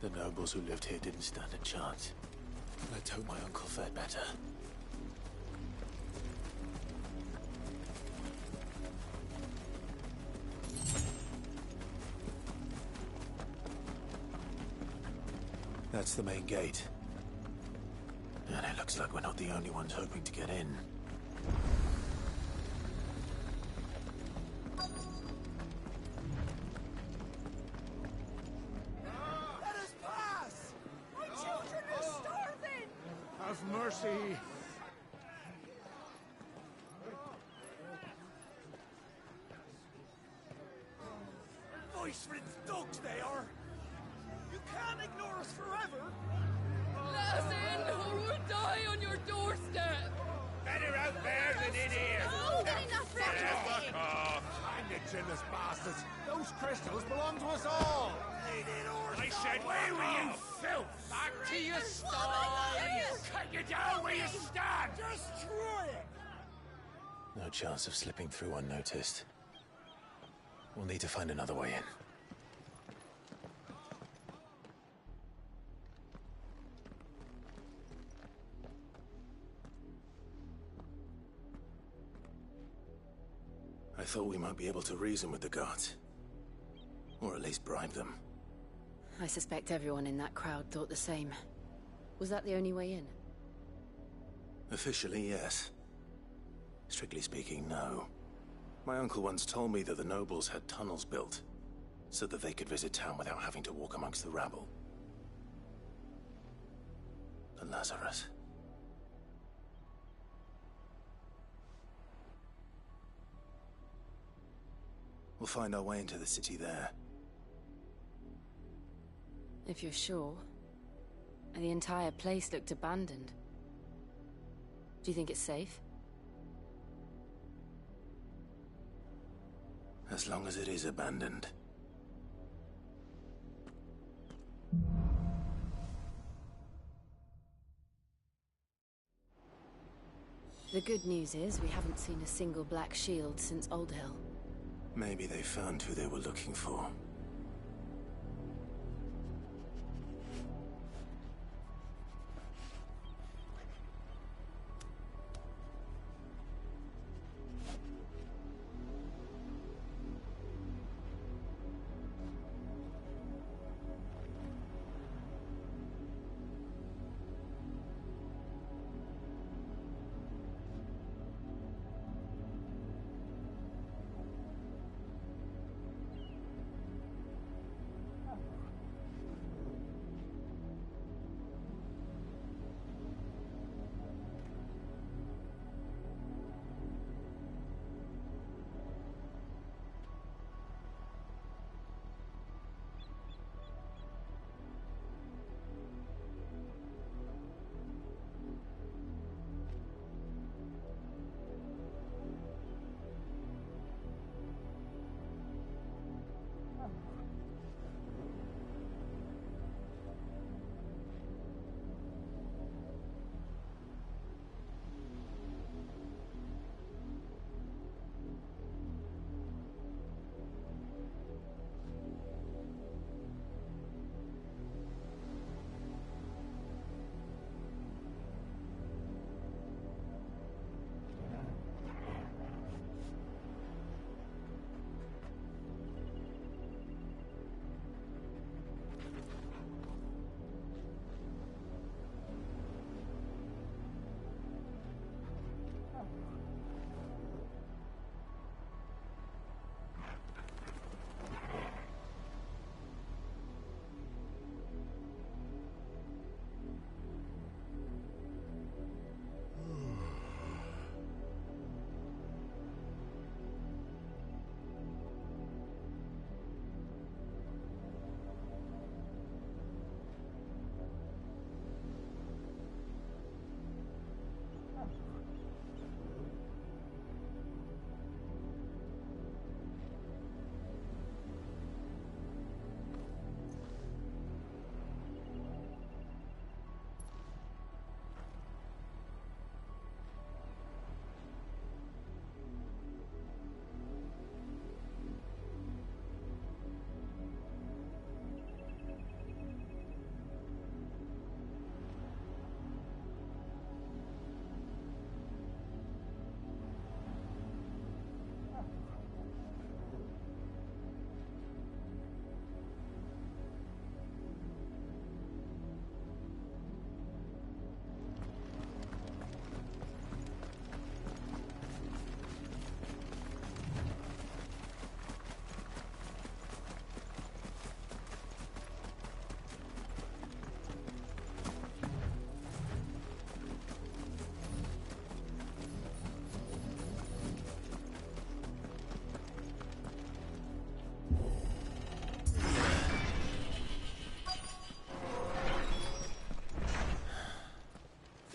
The nobles who lived here didn't stand a chance. Let's hope my uncle fared better. That's the main gate. And it looks like we're not the only ones hoping to get in. Let us pass! My children are starving! Have mercy! Voice for its dogs they are! You can't ignore us forever! Let us in, or we'll die on your doorstep! Better out there than in here! Oh, fuck off! Hang the chinless bastards! Those crystals belong to us all! I said, where were you, filth? Back to your sties! Cut you down where you stand! Destroy it! No chance of slipping through unnoticed. We'll need to find another way in. I thought we might be able to reason with the guards. Or at least bribe them. I suspect everyone in that crowd thought the same. Was that the only way in? Officially, yes. Strictly speaking, no. My uncle once told me that the nobles had tunnels built, so that they could visit town without having to walk amongst the rabble. But Lazarus... We'll find our way into the city there. If you're sure. The entire place looked abandoned. Do you think it's safe? As long as it is abandoned. The good news is we haven't seen a single black shield since Old Hill. Maybe they found who they were looking for.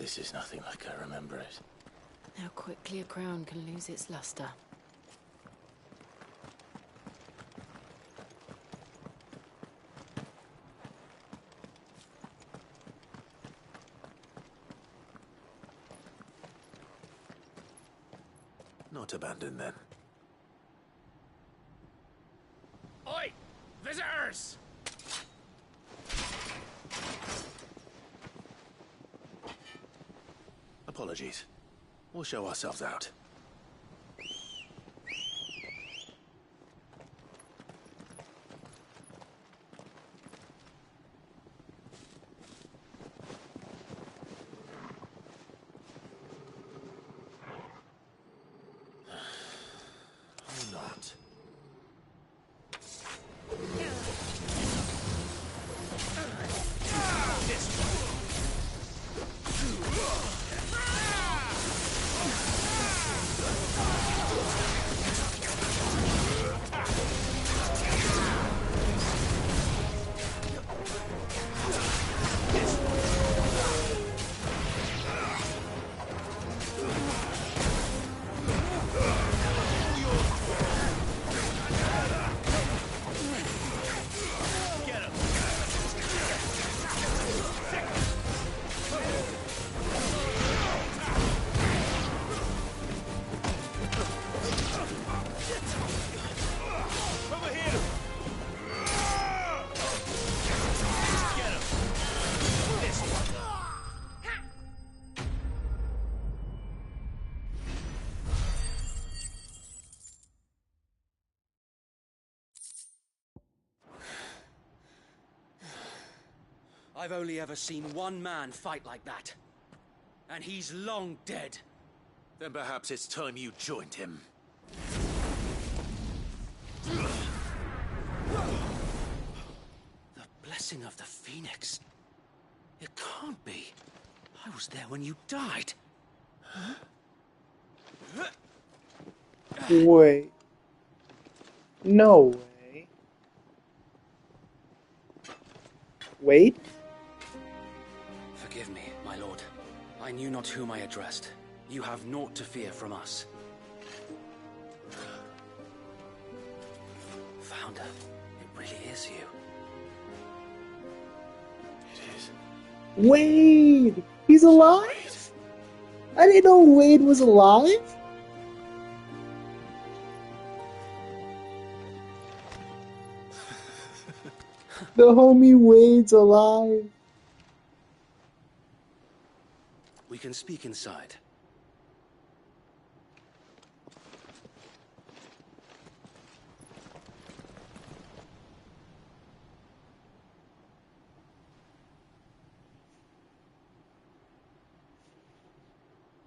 This is nothing like I remember it. How quickly a crown can lose its luster. Not abandoned, then. Oi! Visitors! Apologies. We'll show ourselves out. Or not. I've only ever seen one man fight like that. And he's long dead. Then perhaps it's time you joined him. The blessing of the Phoenix. It can't be. I was there when you died. Wait. No way. Wait? Forgive me, my lord. I knew not whom I addressed. You have naught to fear from us. Founder, it really is you. It is. Wade! He's alive? I didn't know Wade was alive? The homie Wade's alive. We can speak inside.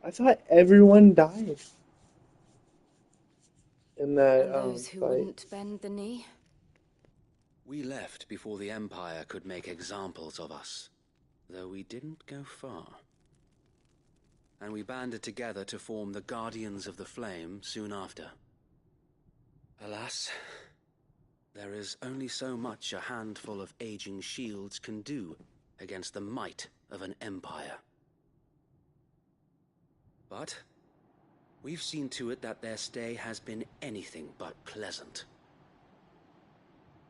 I thought everyone died in that And those who fight. wouldn't bend the knee? We left before the Empire could make examples of us, though we didn't go far. And we banded together to form the Guardians of the Flame soon after. Alas, there is only so much a handful of aging shields can do against the might of an empire. But we've seen to it that their stay has been anything but pleasant.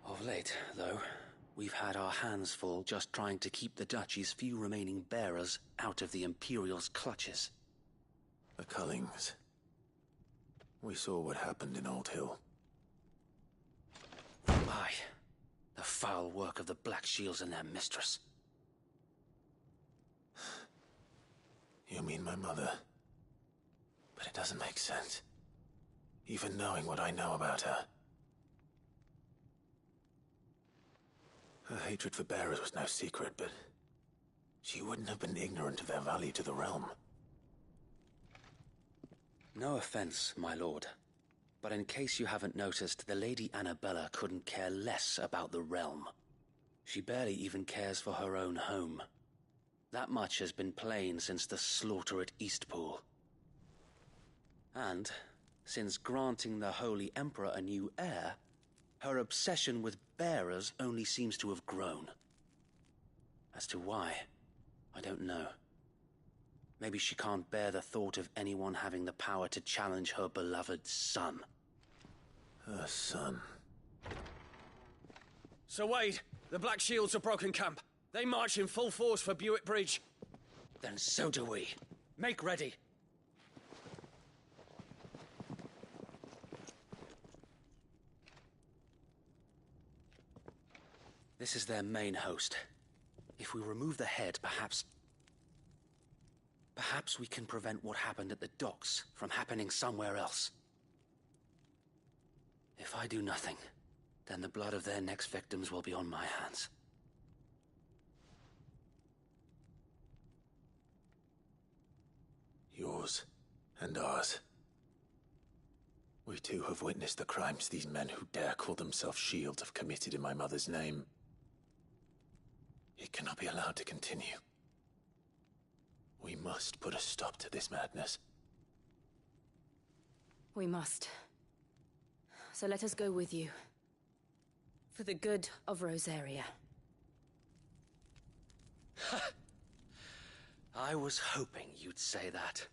Of late, though, we've had our hands full just trying to keep the Duchy's few remaining bearers out of the Imperial's clutches. The Cullings. We saw what happened in Old Hill. Aye, the foul work of the Black Shields and their mistress. You mean my mother? But it doesn't make sense. Even knowing what I know about her. Her hatred for bearers was no secret, but she wouldn't have been ignorant of their value to the realm. No offense, my lord, but in case you haven't noticed, the Lady Annabella couldn't care less about the realm. She barely even cares for her own home. That much has been plain since the slaughter at Eastpool. And, since granting the Holy Emperor a new heir, her obsession with bearers only seems to have grown. As to why, I don't know. Maybe she can't bear the thought of anyone having the power to challenge her beloved son. Her son. Sir Wade, the Black Shields have broken camp. They march in full force for Buick Bridge. Then so do we. Make ready. This is their main host. If we remove the head, perhaps we can prevent what happened at the docks from happening somewhere else. If I do nothing, then the blood of their next victims will be on my hands. Yours and ours. We too have witnessed the crimes these men who dare call themselves Shields have committed in my mother's name. It cannot be allowed to continue. We must put a stop to this madness. We must. So let us go with you. For the good of Rosaria. I was hoping you'd say that.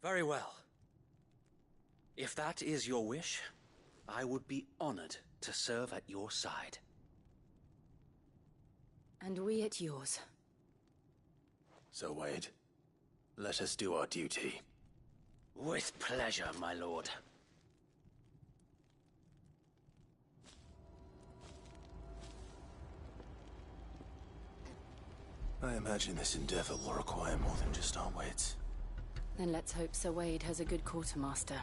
Very well. If that is your wish, I would be honored to serve at your side. And we at yours. So, Wade, let us do our duty. With pleasure, my lord. I imagine this endeavor will require more than just our wits. Then let's hope Sir Wade has a good quartermaster.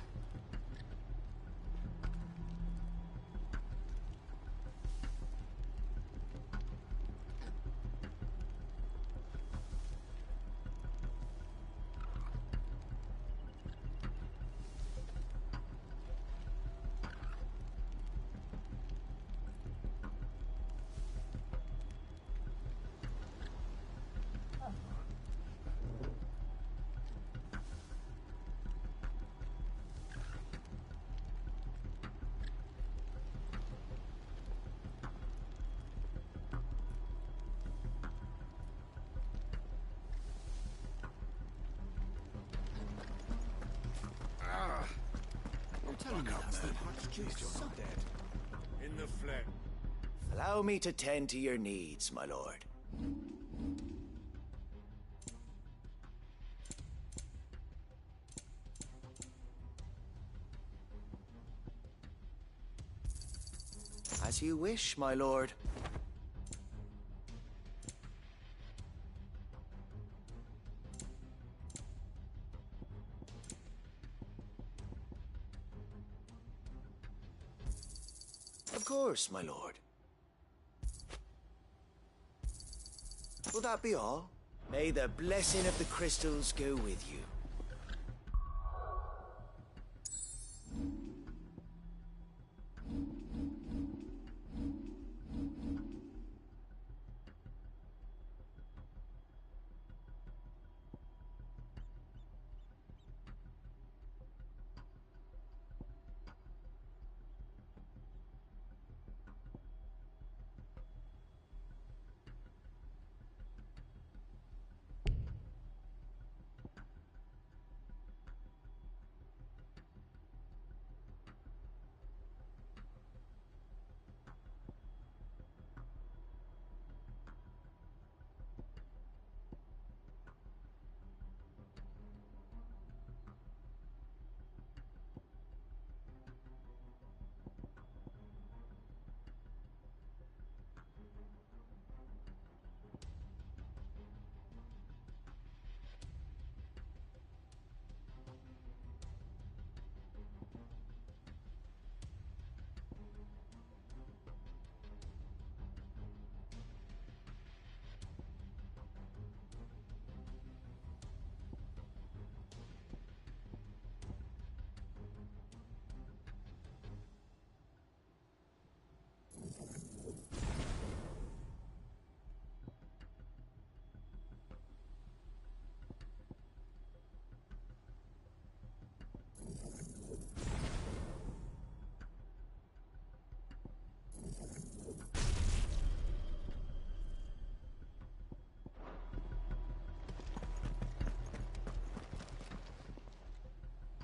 In the flesh. Allow me to tend to your needs, my lord. As you wish, my lord. Of course, my lord. Will that be all? May the blessing of the crystals go with you.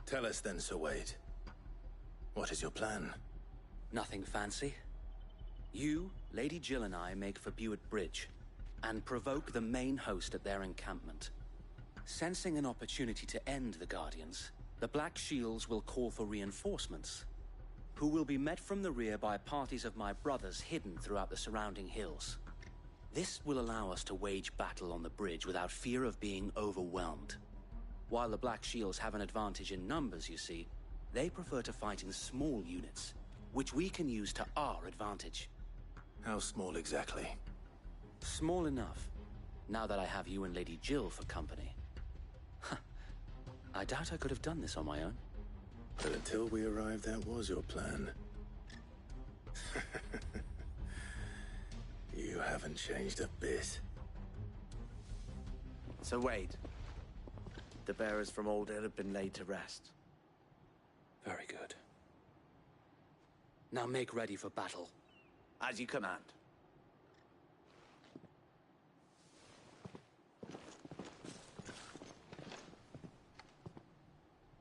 Tell us then, Sir Wade. What is your plan? Nothing fancy. You, Lady Jill and I make for Buett Bridge, and provoke the main host at their encampment. Sensing an opportunity to end the Guardians, the Black Shields will call for reinforcements, who will be met from the rear by parties of my brothers hidden throughout the surrounding hills. This will allow us to wage battle on the bridge without fear of being overwhelmed. While the Black Shields have an advantage in numbers, you see, they prefer to fight in small units, which we can use to our advantage. How small exactly? Small enough, now that I have you and Lady Jill for company. I doubt I could have done this on my own. But until we arrived, that was your plan. You haven't changed a bit. So Wade, the bearers from Old Hill have been laid to rest. Very good. Now make ready for battle. As you command.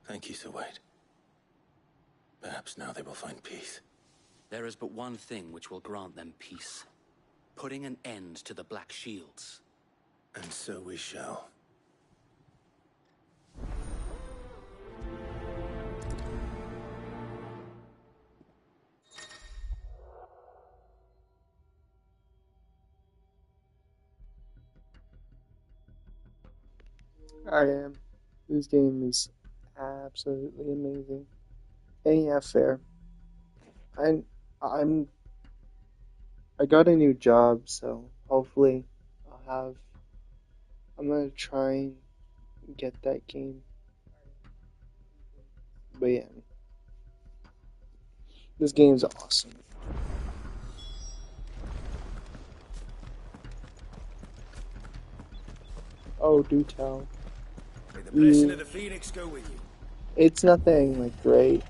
Thank you, Sir Wade. Perhaps now they will find peace. There is but one thing which will grant them peace. Putting an end to the Black Shields. And so we shall. I am. This game is absolutely amazing. And yeah, fair. I got a new job, so hopefully I'm gonna try and get that game. But yeah, this game's awesome. Oh, do tell. May the blessing of the Phoenix go with you. It's nothing like great.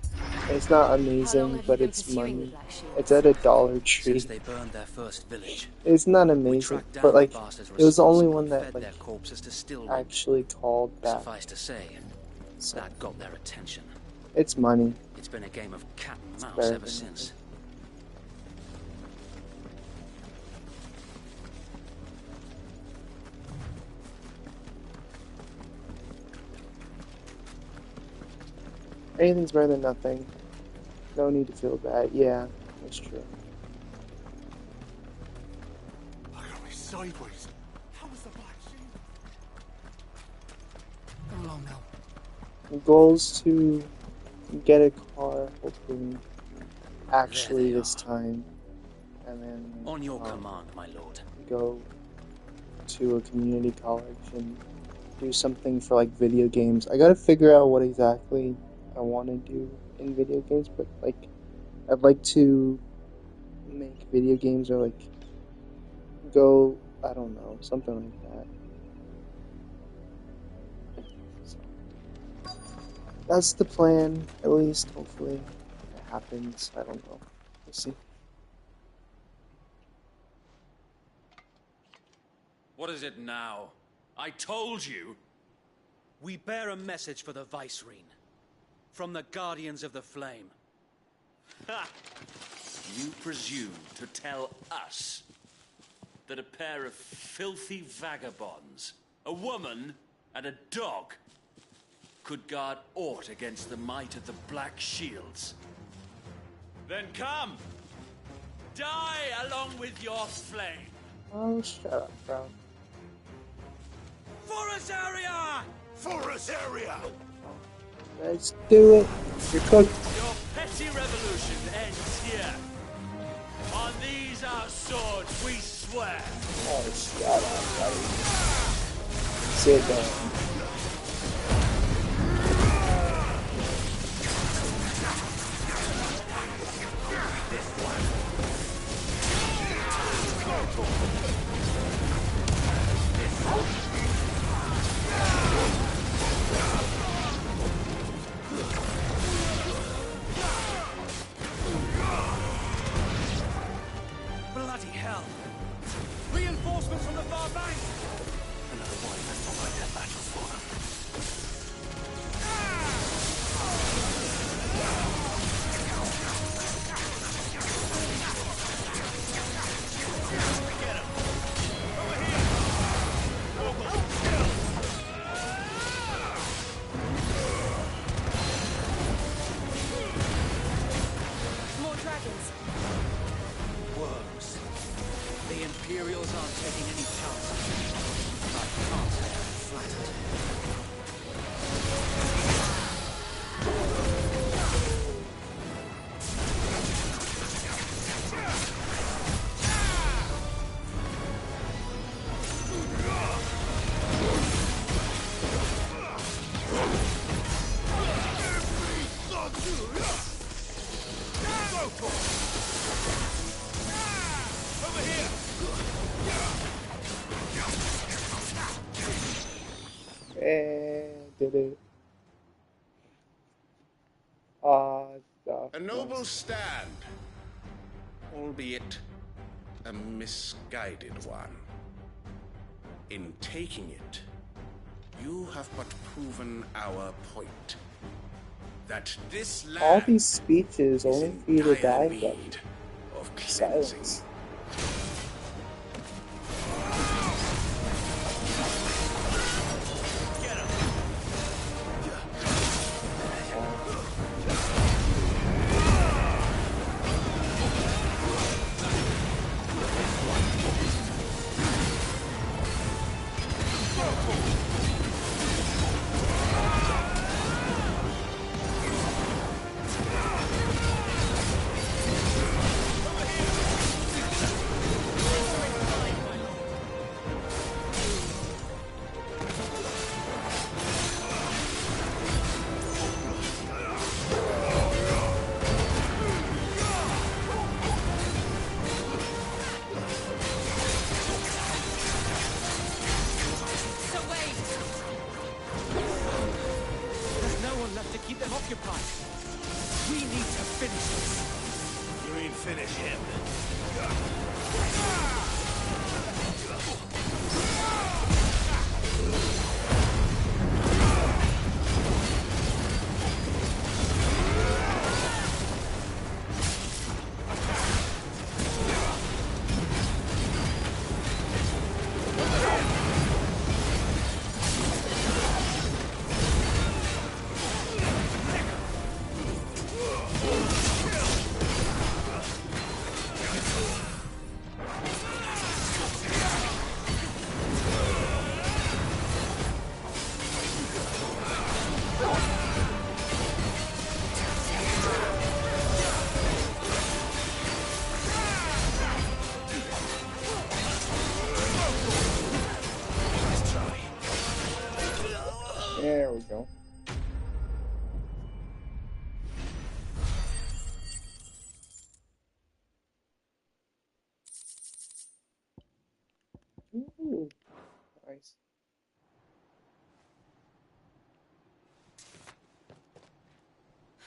It's not amazing, but it's money. It's at a Dollar Tree. Since they burned their first village, it's not amazing, but like it was the only one that like actually called back. Suffice to say, that got their attention. It's money. It's been a game of cat and mouse ever since. Anything's better than nothing. No need to feel bad. Yeah, that's true. I got me sideways. How was the Black Shield? Come along now. The goal is to get a car, hopefully, actually this time, and then on your command, my lord. Go to a community college and do something for like video games. I gotta figure out what exactly I want to do in video games, but like I'd like to make video games or like go, I don't know, something like that. So, that's the plan, at least. Hopefully it happens. I don't know. We'll see. What is it now? I told you! We bear a message for the Vicereine. From the Guardians of the Flame. Ha! You presume to tell us that a pair of filthy vagabonds, a woman and a dog, could guard aught against the might of the Black Shields? Then come! Die along with your flame! Oh, shut up, bro. Forest-area! Forest-area! Let's do it. You're cooked. Your petty revolution ends here. On these our swords we swear. Oh, shut up, buddy. Sit down. Bloody hell! Reinforcements from the far bank! Another one. Let's not fight their battles for them. Imperials aren't taking any chances. I can't say I'm flattered. And did it. A noble stand, albeit a misguided one. In taking it, you have but proven our point. That this land All these speeches only for you to die, buddy. of Silence. There we go. Ooh, nice.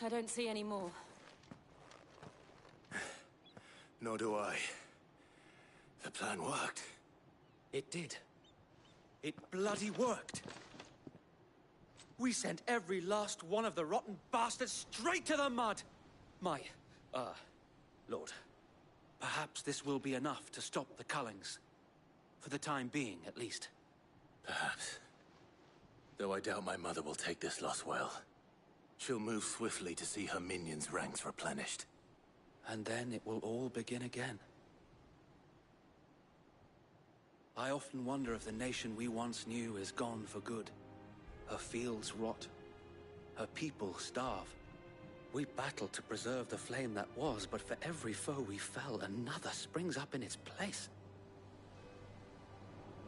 I don't see any more. Nor do I. The plan worked. It did. It bloody worked. We sent every last one of the rotten bastards straight to the mud! My, Lord, perhaps this will be enough to stop the Cullings. For the time being, at least. Perhaps. Though I doubt my mother will take this loss well. She'll move swiftly to see her minions' ranks replenished. And then it will all begin again. I often wonder if the nation we once knew is gone for good. Her fields rot. Her people starve. We battled to preserve the flame that was, but for every foe we fell, another springs up in its place.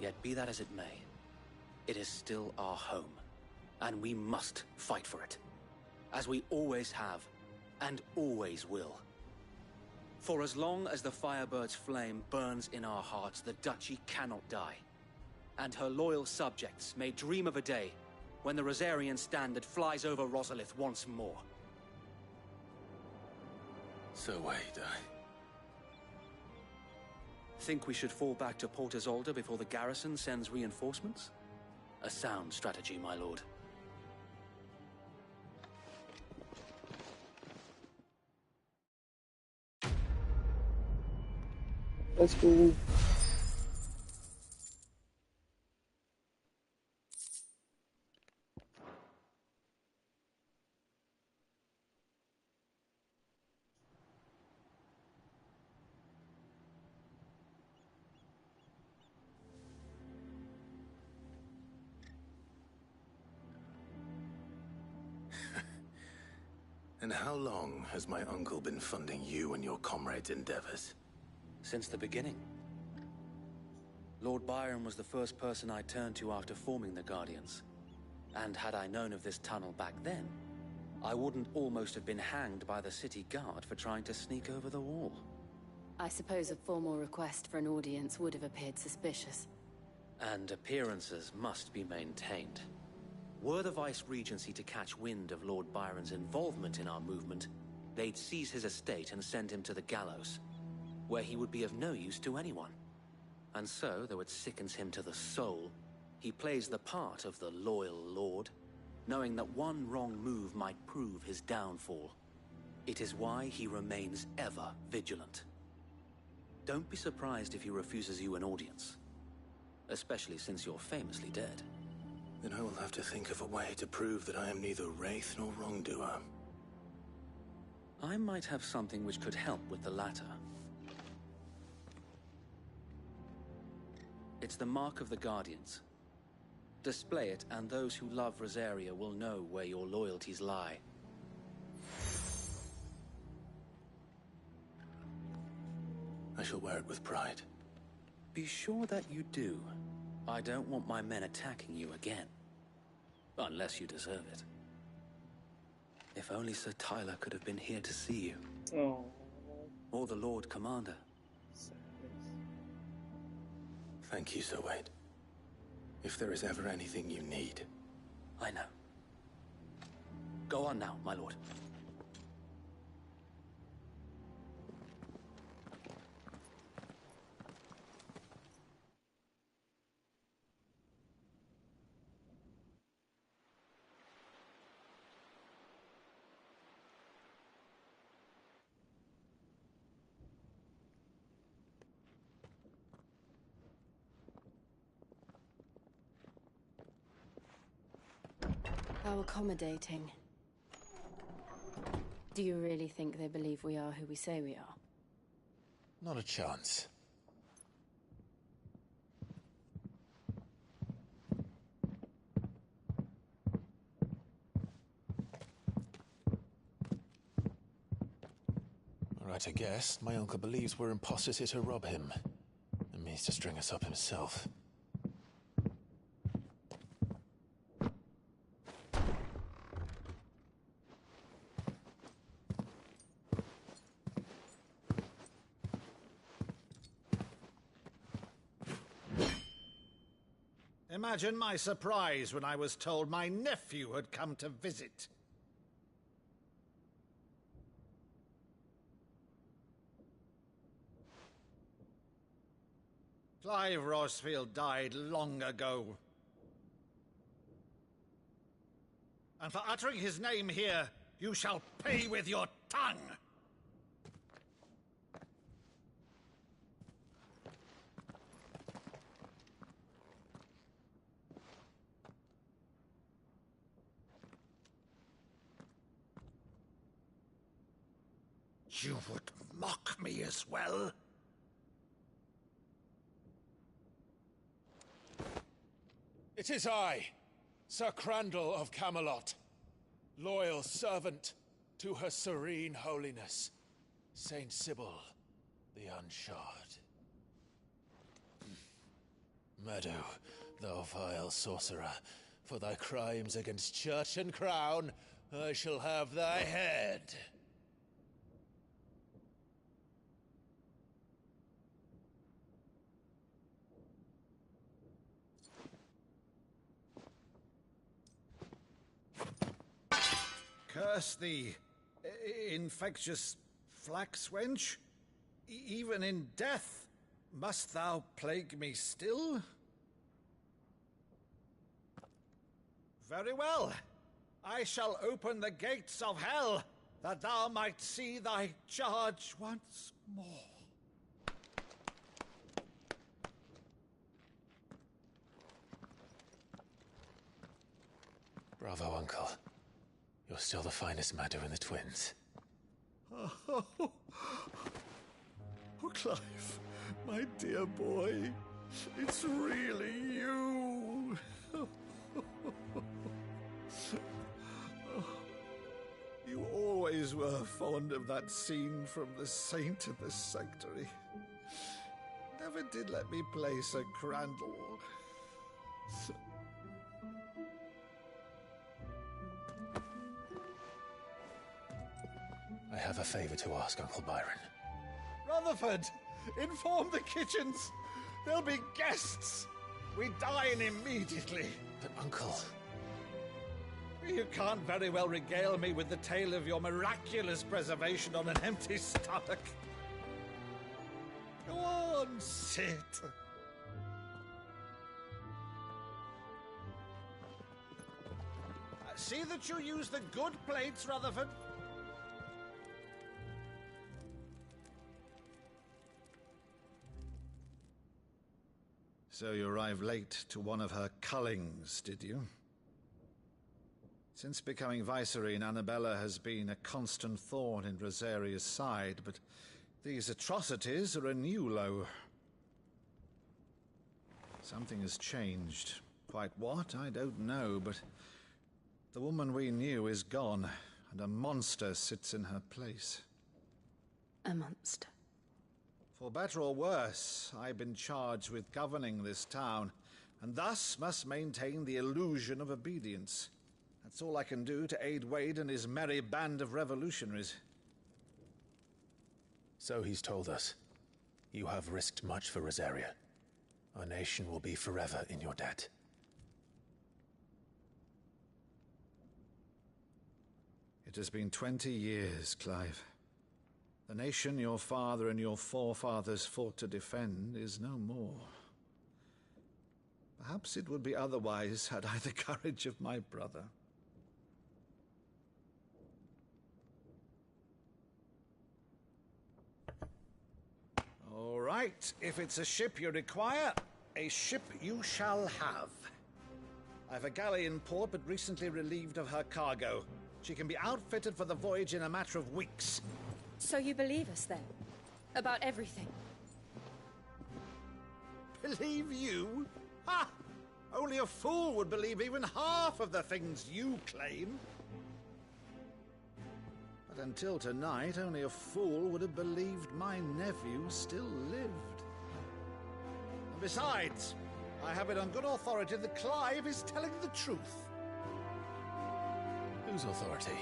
Yet be that as it may, it is still our home, and we must fight for it. As we always have, and always will. For as long as the Firebird's flame burns in our hearts, the Duchy cannot die. And her loyal subjects may dream of a day when the Rosarian standard flies over Rosalith once more. So wait, Think we should fall back to Port Isolde before the garrison sends reinforcements? A sound strategy, my lord. Let's go. And how long has my uncle been funding you and your comrades' endeavors? Since the beginning. Lord Byron was the first person I turned to after forming the Guardians. And had I known of this tunnel back then, I wouldn't almost have been hanged by the city guard for trying to sneak over the wall. I suppose a formal request for an audience would have appeared suspicious. And appearances must be maintained. Were the Vice-Regency to catch wind of Lord Byron's involvement in our movement, they'd seize his estate and send him to the gallows, where he would be of no use to anyone. And so, though it sickens him to the soul, he plays the part of the loyal lord, knowing that one wrong move might prove his downfall. It is why he remains ever vigilant. Don't be surprised if he refuses you an audience, especially since you're famously dead. Then I will have to think of a way to prove that I am neither wraith nor wrongdoer. I might have something which could help with the latter. It's the mark of the Guardians. Display it, and those who love Rosaria will know where your loyalties lie. I shall wear it with pride. Be sure that you do. I don't want my men attacking you again. Unless you deserve it. If only Sir Tyler could have been here to see you. Oh. Or the Lord Commander. Thank you, Sir Wade. If there is ever anything you need. I know. Go on now, my lord. How accommodating. Do you really think they believe we are who we say we are? Not a chance. Right, I guess. My uncle believes we're imposters here to rob him. And means to string us up himself. Imagine my surprise when I was told my nephew had come to visit. Clive Rosfield died long ago. And for uttering his name here, you shall pay with your tongue! You would mock me as well? It is I, Sir Crandall of Camelot, loyal servant to Her Serene Holiness, Saint Sybil the Unshod. Meadow, thou vile sorcerer, for thy crimes against church and crown, I shall have thy head. Curse thee, infectious flax wench. Even in death, must thou plague me still? Very well. I shall open the gates of hell, that thou might see thy charge once more. Bravo, Uncle. You're still the finest Maddo in the twins. Oh, Clive, my dear boy, it's really you. You always always were fond of that scene from The Saint of the Sanctuary. Never did let me play Sir Crandall. I have a favor to ask, Uncle Byron. Rutherford, inform the kitchens. There'll be guests. We dine immediately. But, Uncle... You can't very well regale me with the tale of your miraculous preservation on an empty stomach. Go on, sit. See that you use the good plates, Rutherford. So you arrived late to one of her cullings, did you? Since becoming Vicereine, Annabella has been a constant thorn in Rosaria's side, but these atrocities are a new low. Something has changed. Quite what, I don't know, but the woman we knew is gone, and a monster sits in her place. A monster? For better or worse, I've been charged with governing this town, and thus must maintain the illusion of obedience. That's all I can do to aid Wade and his merry band of revolutionaries. So he's told us. You have risked much for Rosaria. Our nation will be forever in your debt. It has been 20 years, Clive. The nation your father and your forefathers fought to defend is no more. Perhaps it would be otherwise had I the courage of my brother. All right, if it's a ship you require, a ship you shall have. I've a galley in port, but recently relieved of her cargo. She can be outfitted for the voyage in a matter of weeks. So you believe us, then? About everything? Believe you? Ha! Only a fool would believe even half of the things you claim. But until tonight, only a fool would have believed my nephew still lived. And besides, I have it on good authority that Clive is telling the truth. Whose authority?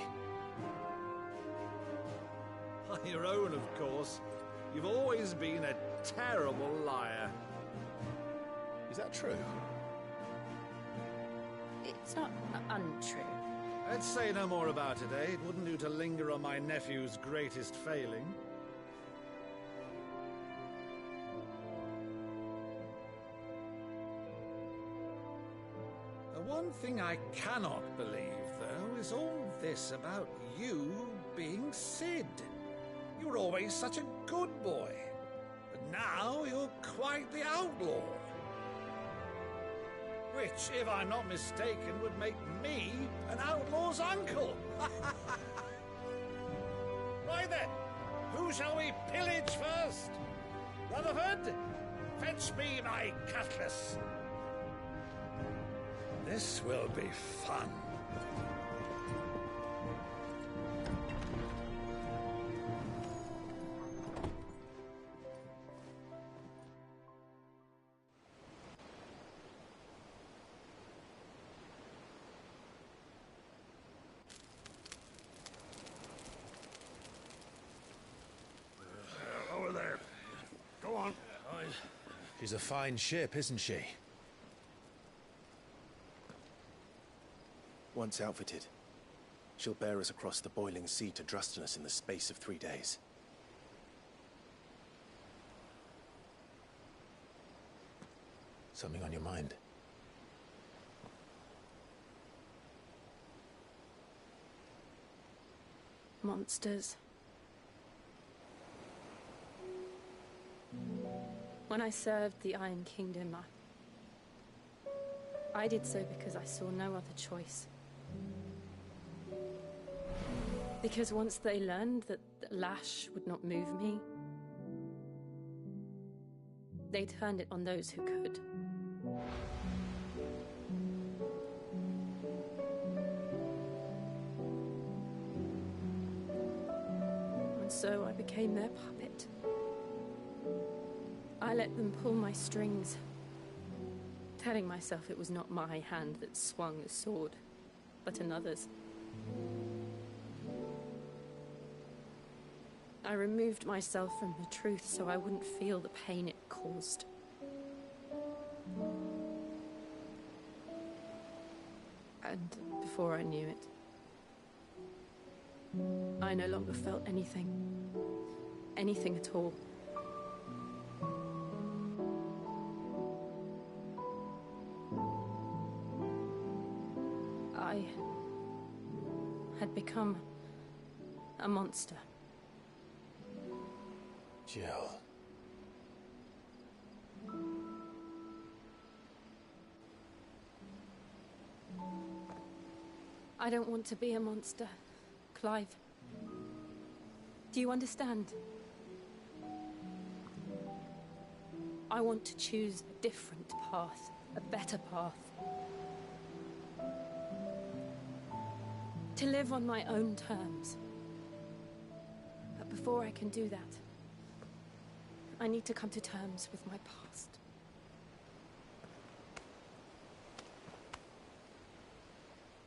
Your own, of course. You've always been a terrible liar. Is that true? It's not untrue. Let's say no more about it, eh? It wouldn't do to linger on my nephew's greatest failing. The one thing I cannot believe, though, is all this about you being Sid. You were always such a good boy, but now you're quite the outlaw. Which, if I'm not mistaken, would make me an outlaw's uncle. Right then, who shall we pillage first? Rutherford, fetch me my cutlass. This will be fun. Over there. Go on. She's a fine ship, isn't she? Once outfitted, she'll bear us across the boiling sea to Drustinus in the space of 3 days. Something on your mind? Monsters. When I served the Iron Kingdom, I did so because I saw no other choice. Because once they learned that the lash would not move me, they turned it on those who could. became their puppet. I let them pull my strings, telling myself it was not my hand that swung the sword, but another's. I removed myself from the truth so I wouldn't feel the pain it caused. And before I knew it, I no longer felt anything. Anything at all. I had become a monster. Jill. I don't want to be a monster, Clive. Do you understand? I want to choose a different path, a better path. To live on my own terms. But before I can do that, I need to come to terms with my past.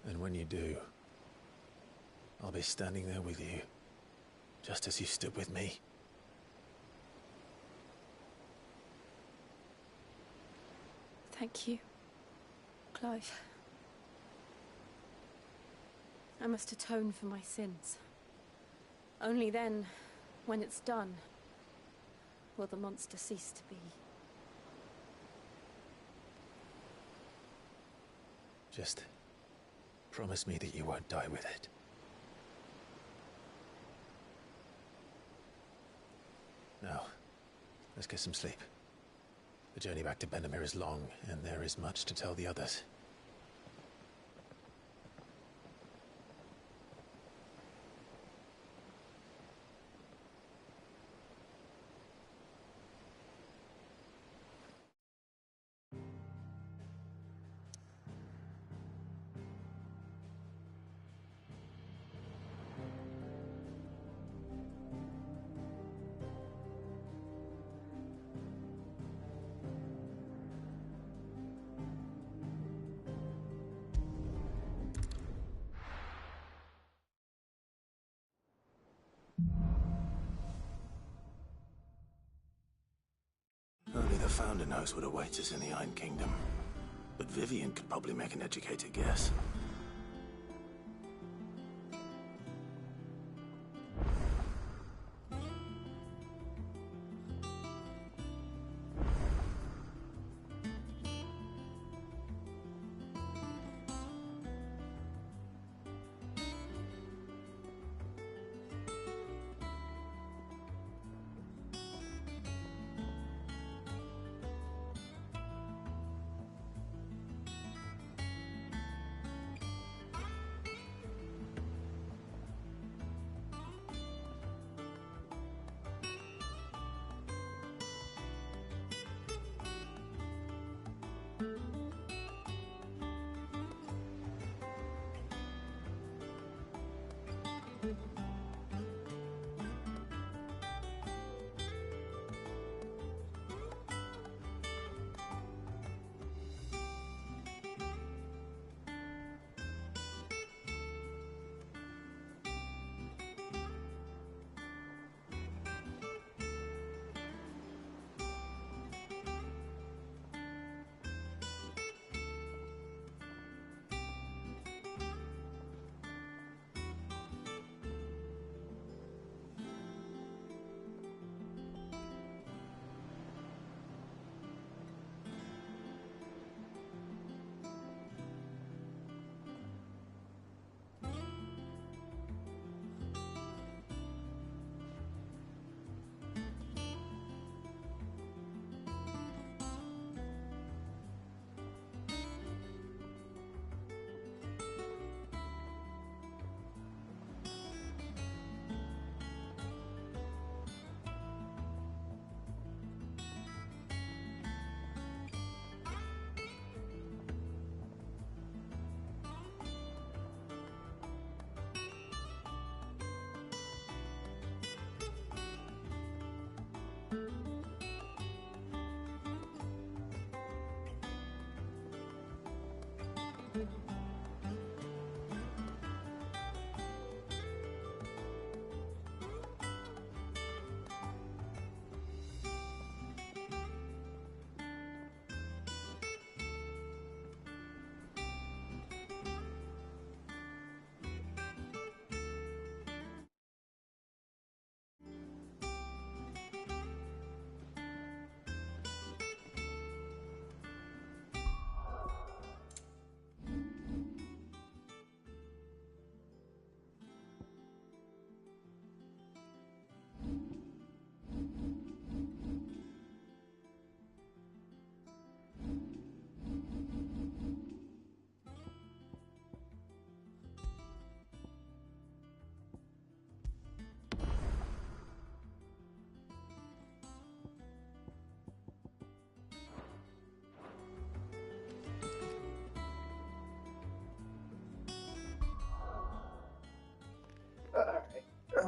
And when you do, I'll be standing there with you, just as you stood with me. Thank you, Clive. I must atone for my sins. Only then, when it's done, will the monster cease to be. Just promise me that you won't die with it. Now, let's get some sleep. The journey back to Benamir is long, and there is much to tell the others. Only the Founder knows what awaits us in the Iron Kingdom. But Vivian could probably make an educated guess.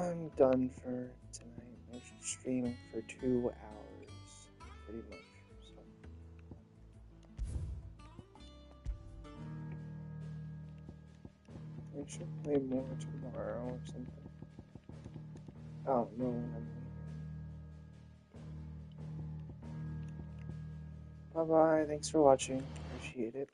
I'm done for tonight. I was streaming for 2 hours, pretty much. So. I should play more tomorrow or something. Oh, no, I'm leaving. Bye-bye. Thanks for watching. Appreciate it.